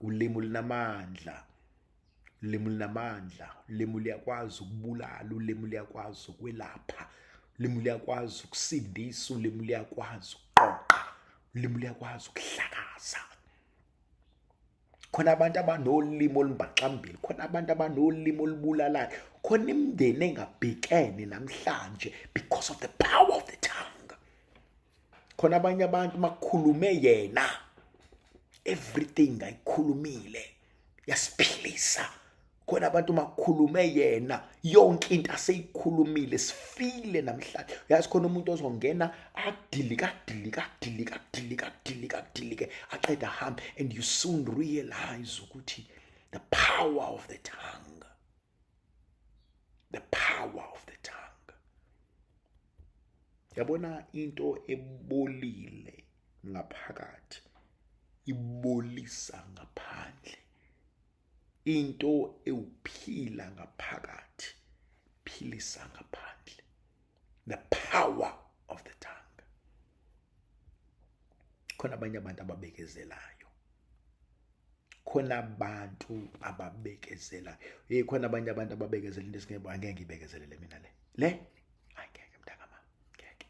[SPEAKER 2] Ulimi lunamandla. Ulimi lunamandla. Ulimi luyakwazi ukubulala. Ulimi luyakwazi ukwelapha. Ulimi luyakwazi ukusindisa. Ulimi luyakwazi ukuqoqa. Ulimi luyakwazi ukuhlakaza. Khona abantu abanolimi olumbaxambili, khona abantu abanolimi olubulalayo, khona imindeni engabhekene namhlanje because of the power of the tongue. Khona abanye abantu makukhulume yena, everything ayikhulumile yasiphilisa. Khona abantu makukhulume yena, yonke into aseyikhulumile sifile namhlanje. Uyazi khona umuntu ozongena akudilika aqeda ham, and you soon realize ukuthi the power of the tongue. The power of the tongue. Yabona into ebolile ngaphakathi ibolisa ngaphandle. Into ewuphila ngaphakathi philisa ngaphandle. The power of the tongue. Khona abanye abantu ababekezelayo. Khona abantu ababekezelayo. Khona abanye abantu ababekezela into esingeke angeke ngibekezelele mina le angeke mntakama, ngeke.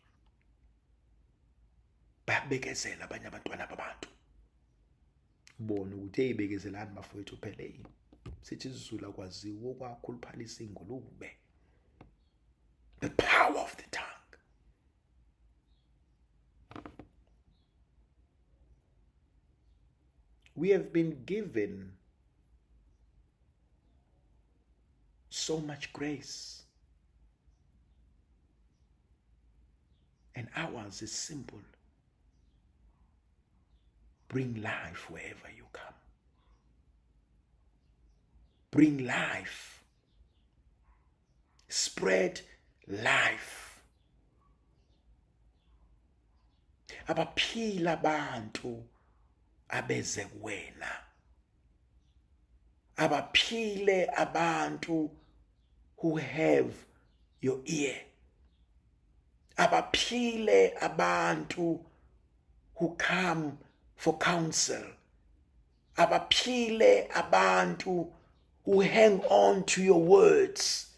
[SPEAKER 2] Babekezela abanye abantwana babantu. Ubone ukuthi eyibekezelani bafowethu phela yini. Sithi isizulu akwaziwa okwakhuluphalisa ingulube. The power of the tongue. We have been given so much grace. And ours is simple. Bring life wherever you come. Bring life. Spread life. Abaphila abantu abeze kuwena. Abaphile abantu who have your ear. Abaphile abantu who come for counsel. Abaphile abantu who hang on to your words.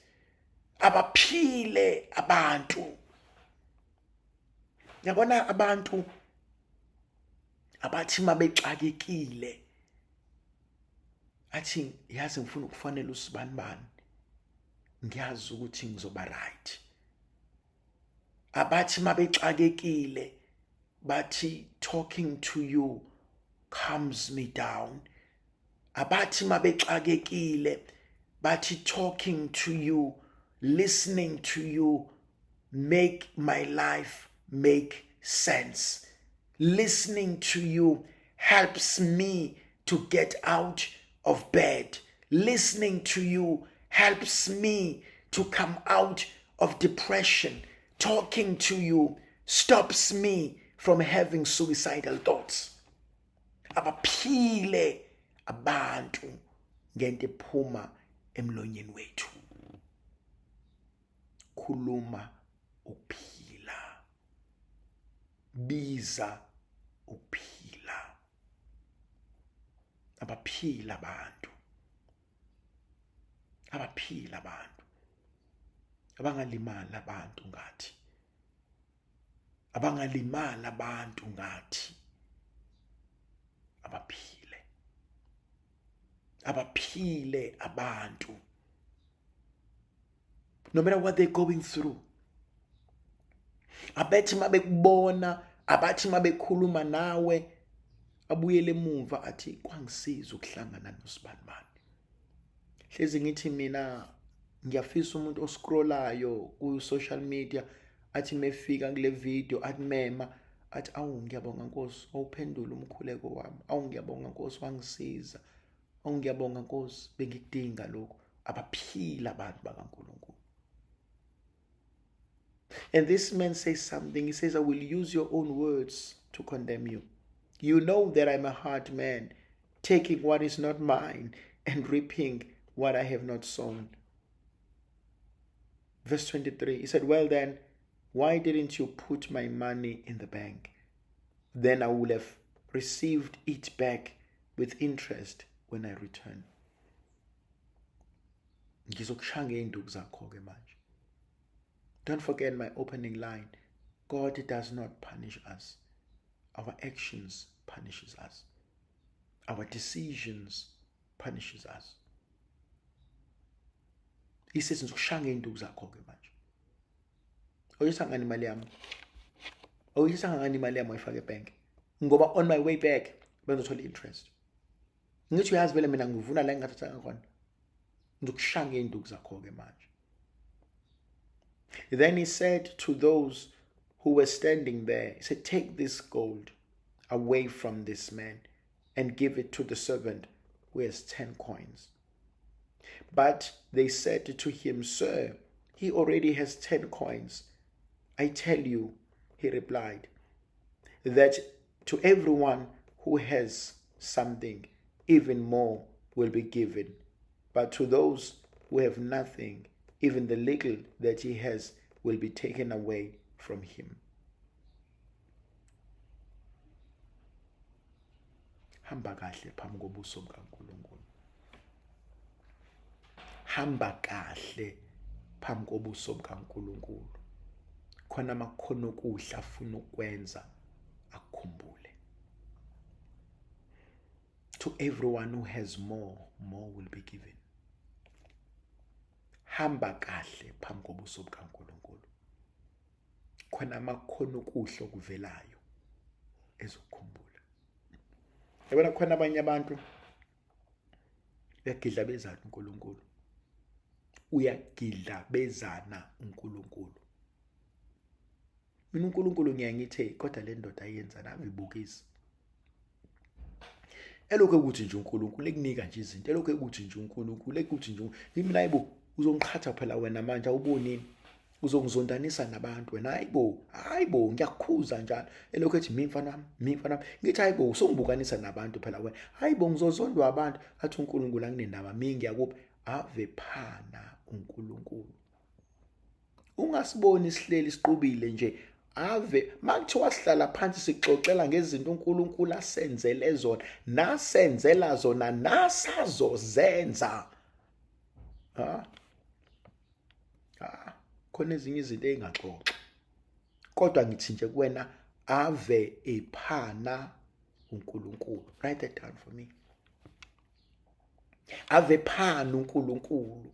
[SPEAKER 2] Abaphile abantu. Yabona abantu abathi mabexakekile athi yazi ngifuna ukufanele usibanibani, ngiyazi ukuthi ngizoba right. Abathi mabexakekile bathi talking to you calms me down. Abathi mabexakekile bathi talking to you, listening to you make my life make sense. Listening to you helps me to get out of bed. Listening to you helps me to come out of depression. Talking to you stops me from having suicidal thoughts. abaphile abantu ngento ephuma emlonyeni wethu. Khuluma ukuphila, biza ukuphila, abaphila abantu, abaphila abantu, abangalimala abantu ngathi, abangalimala abantu ngathi, abaphile, abaphile abantu, no matter what they're going through. Abethi mabekubona, abathi mabekhuluma nawe, abuyele emuva athi kwangisiza ukuhlangana noSibanibani. Hlezi ngithi mina ngiyafisa umuntu oscrollayo ku social media athi mefika kule video athi mema athi awu ngiyabonga Nkosi awuphendula umkhuleko wami, awu ngiyabonga Nkosi wangisiza, awu ngiyabonga Nkosi bengikudinga lokho. Abaphila abantu bakaNkulunkulu. And this man says something. He says, I will use your own words to condemn you. You know that I'm a hard man, taking what is not mine and reaping what I have not sown. Verse 23, he said, well then, why didn't you put my money in the bank? Then I would have received it back with interest when I return. Ngizokushaya ngeenduku zakho-ke manje. Don't forget my opening line. God does not punish us. Our actions punishes us. Our decisions punishes us. He says, ngizokushaya ngeenduku zakho-ke manje. Oyisa ngani imali yami? Oyisa ngani imali yami oyifaka ebank? Ngoba on my way back bengizothola interest. Ngithi uyazi vele mina ngivuna la engathathanga khona. Ngizokushaya ngeenduku zakho-ke manje. Then he said to those who were standing there, he said, take this gold away from this man and give it to the servant who has 10 coins. But they said to him, Sir, he already has 10 coins. I tell you, he replied, that to everyone who has something, even more will be given. But to those who have nothing, even the little that he has will be taken away from him. Hamba kahle phambi kobuso bukaNkulunkulu. Hamba kahle phambi kobuso bukaNkulunkulu. Khona amakhono okuhle afuna ukwenza akukhumbule. To everyone who has more, more will be given. Hamba kahle phambi kobuso bukaNkulunkulu. Khona amakhono okuhle okuvelayo ezokukhumbula. Yabona khona abanye abantu uyagidlabezana uNkulunkulu. Uyagidlabezana uNkulunkulu. Mina uNkulunkulu ngiyangithe kodwa le ndoda ayenza nami ibukisi. Elokho ukuthi nje uNkulunkulu ekunika nje izinto, elokho ukuthi nje uNkulunkulu ekuthi nje mina ayibo uzongikhatha phela wena manje awubonini uzongizondanisa nabantu wena hayibo ngiyakukhuza njalo elokho ethi mfana nami ngithi hayibo usongibukanisa nabantu phela wena hayibo ngizozondwa abantu athi uNkulunkulu anginendaba mingi yakuphi ave phana uNkulunkulu. Ungasiboni isihleli siqubile nje ave makuthiwa sihlala phansi sixoxela ngezinto uNkulunkulu asenzele zona nasenzela zona nasazozenza. Khona ezinye izinto engaxoxa kodwa ngithi nje kuwena ave ephana uNkulunkulu. Write that down for me. Ave phana uNkulunkulu.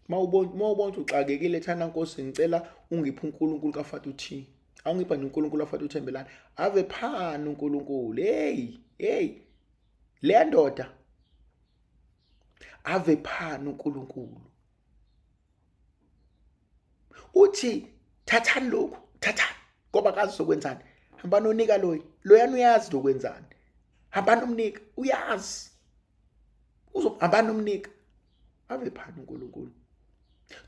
[SPEAKER 2] Mawubona uxakekile thana Nkosi ngicela ungiphe uNkulunkulu kaFathu T. Awungipha uNkulunkulu kaFathu Thembelani. Ave phana uNkulunkulu. Hey. Le ndoda ave phana uNkulunkulu. Uthi thathani lokhu, thathani ngoba kazi sokwenzani. Hamba nonika loyana uyazi lokwenzani. Hamba nomnika uyazi. Uzohamba nomnika. Ave phana uNkulunkulu.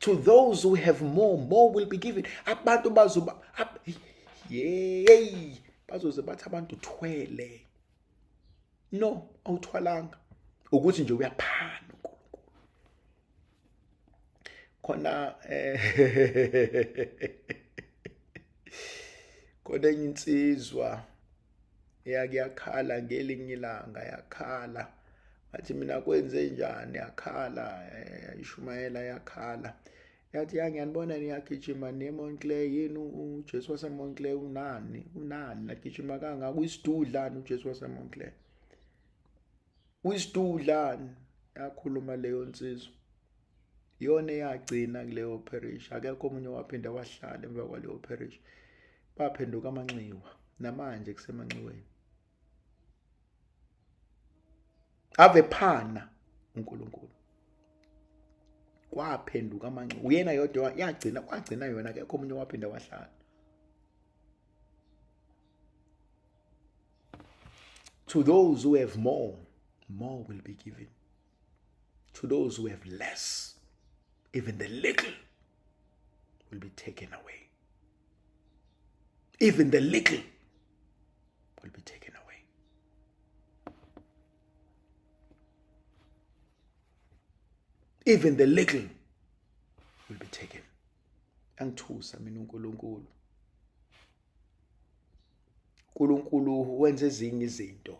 [SPEAKER 2] To those who have more, more will be given. Abantu bazoba yey bazoze bathi abantu thwele. No, awuthwalanga. Ukuthi nje uyaphana uNkulunkulu. Khona kodwa enye insizwa yakhala ngelinye ilanga, yakhala athi mina kwenze njani, yakhala Ishumayela yakhala yathi ngiyanibona niyagijima neMontclair, yini uJesu waseMontclair unani nagijima kangaka, uyisidudlani uJesu waseMontclair, uyisidudlani. Yakhuluma leyo nsizwa, yona eyagcina kuleyo parish, akekho omunye waphinda wahlala emva kwaleyo parish. Baphenduka amanxiwa, namanje kusemanxiweni. Ave phana uNkulunkulu, kwaphenduka amanxiwa. Uyena yodwa kwagcina yona, akekho omunye waphinda wahlala. To those who have more will be given. To those who have less, even the little will be taken away. Even the little will be taken away. Even the little will be taken. Angithusa mina uNkulunkulu. uNkulunkulu wenza ezinye izinto.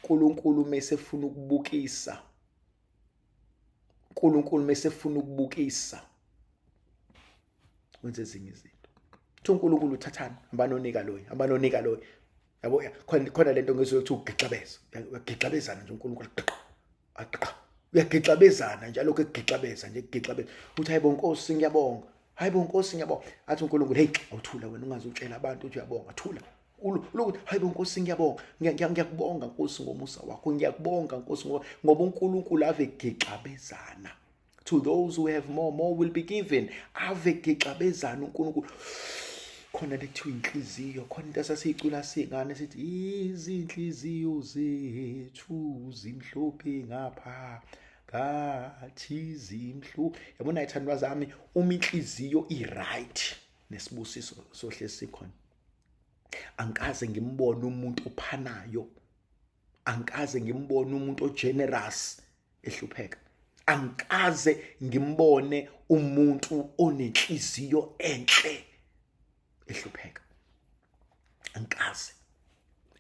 [SPEAKER 2] uNkulunkulu mesefuna ukubukisa. uNkulunkulu mesefuna ukubukisa. Wenza ezinye izinto. uNkulunkulu uthathana, ambanonika loyo. Yabo khona lento ngezothi ugixabeza. Uyagixabezana nje uNkulunkulu. Uyagixabezana njalo ukugixabeza nje ukugixabeza. Uthi hayibo Nkosi ngiyabonga. Hayibo Nkosi ngiyabonga. Athi uNkulunkulu hey awuthula wena ungazutshela abantu uthi uyabonga. Thula. Lokuthi hayibo Nkosi ngiyabonga. Ngiyakubonga Nkosi ngomusa wakho. Ngiyakubonga Nkosi ngoba uNkulunkulu ave gixabezana. To those who have more will be given. Ave gixabezana uNkulunkulu. Khona lekuthiwa inhliziyo, khona into esasiyicula singane sithi izinhliziyo zethu zimhlophe ngapha kathi zimhlophe. Yabona ithandwa zami, inhliziyo i-right nesibusiso sohle sikhona. Angikaze ngimbone umuntu ophanayo, angikaze ngimbone umuntu ogenerous ehlupheka, angikaze ngimbone umuntu onenhliziyo enhle ehlupheka.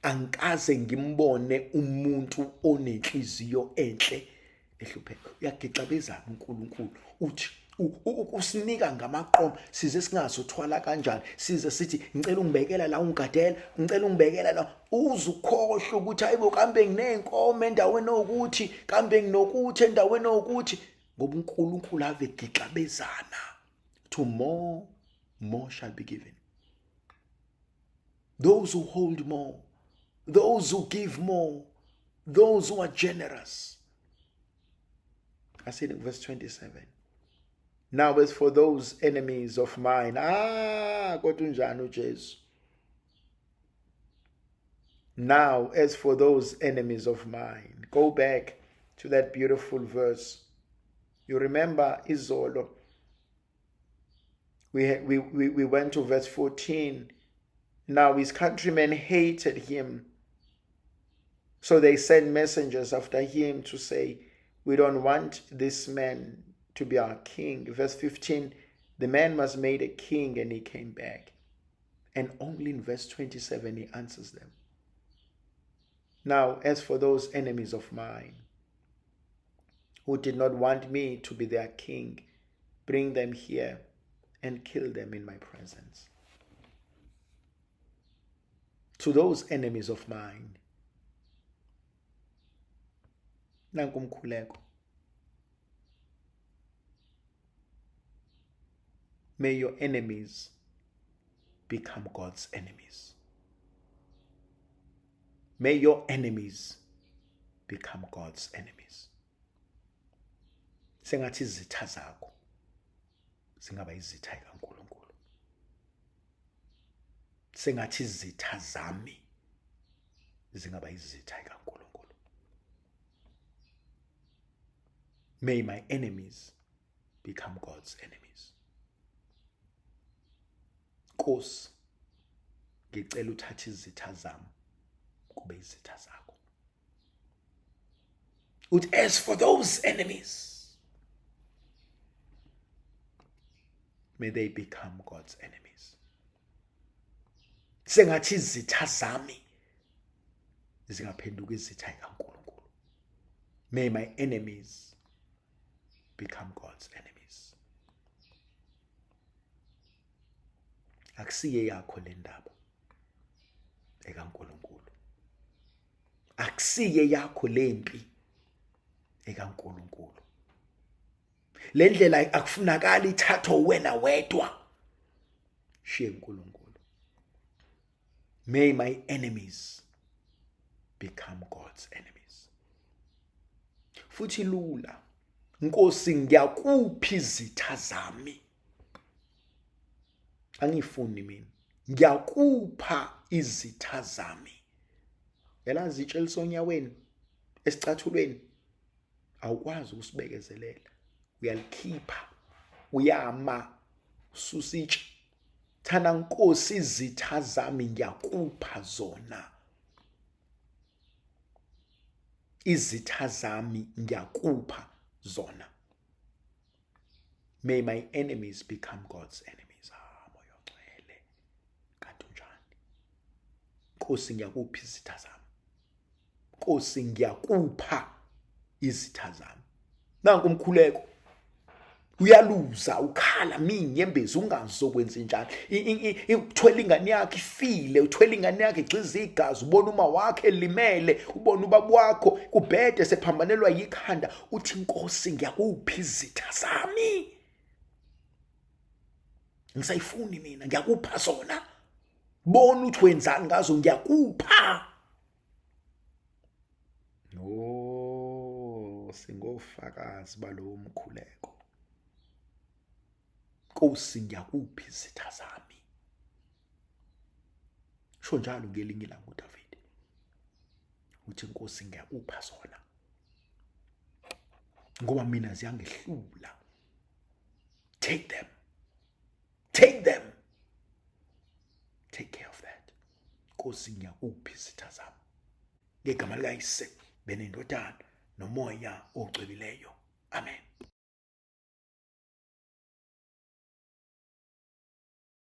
[SPEAKER 2] Angikaze ngimbone umuntu onenhliziyo enhle ehlupheka. Uyagixabezana uNkulunkulu, uthi usinika ngamaqomo size singazothwala kanjani, size sithi ngicela ungibekela la ungigadela, ngicela ungibekela la, uzukhohlwa ukuthi hayibo kambe nginenkomo endaweni ukuthi, kambe nginokuthi endaweni ukuthi, ngoba uNkulunkulu ave gixabezana. To more shall be given. Those who hold more, those who give more, those who are generous. I said in verse 27. Now as for those enemies of mine, kodwa unjani uJesu? Now as for those enemies of mine, go back to that beautiful verse. You remember izolo, we went to verse 14. Now his countrymen hated him, so they sent messengers after him to say, we don't want this man to be our king. Verse 15, the man was made a king and he came back. And only in verse 27 he answers them. Now as for those enemies of mine who did not want me to be their king, bring them here and kill them in my presence. To those enemies of mine, nanku umkhuleko, may your enemies become God's enemies. May your enemies become God's enemies. Sengathi izitha zakho singaba izitha kaNkulunkulu. Sengathi izitha zami zingaba izitha kaNkulunkulu. May my enemies become God's enemies. Nkosi, ngicela uthathe izitha zami kube izitha zakho. Uthi as for those enemies, may they become God's enemies. Sengathi izitha zami zingaphenduka izitha zikaNkulunkulu. May my enemies become God's enemies. Akusiye yakho le ndaba ekaNkulunkulu. Akusiye yakho lempi ekaNkulunkulu. Le ndlela akufunakala ithathwe wena wedwa. Shiye uNkulunkulu. May my enemies become God's enemies. Futhi lula. Nkosi ngiyakuphi izitha zami. Angifuni mina. Ngiyakupha izitha zami. Yalazi itshe lisonyaweni esicathulweni awukwazi ukusibekezelela. Uyalikhipha, uyama, ususitshe. Thana Nkosi izitha zami ngiyakupha zona. Izitha zami ngiyakupha zona. May my enemies become God's enemies. Moya ongcwele. Kanti unjani? Nkosi ngiyakupha izitha zami. Nkosi ngiyakupha izitha zami. Nanku umkhuleko. Uyaluza ukhala minyembezi ungazokwenza njalo. Uthwele ingane yakhe ifile, uthwele ingane yakhe igciza igazi, ubona uma wakhe limele, ubona ubaba wakho kubhede sephambanelwa yikhanda, uthi Nkosi ngiyakupha izitha zami. Ngisayifuni mina, ngiyakupha zona. Bona uthi wenzani ngazo, ngiyakupha. No, singofakazi balowo mkhuleko. Nkosi ngiyakupha izitha zami. Sho njalo ngelinye ilanga uDavid. Uthi Nkosi ngiyakupha zona. Ngoba mina ziyangehlula. Take them. Take them. Take care of that. Nkosi ngiyakupha izitha zami. Ngegama likaYise benendodana nomoya ogcweleyo. Amen.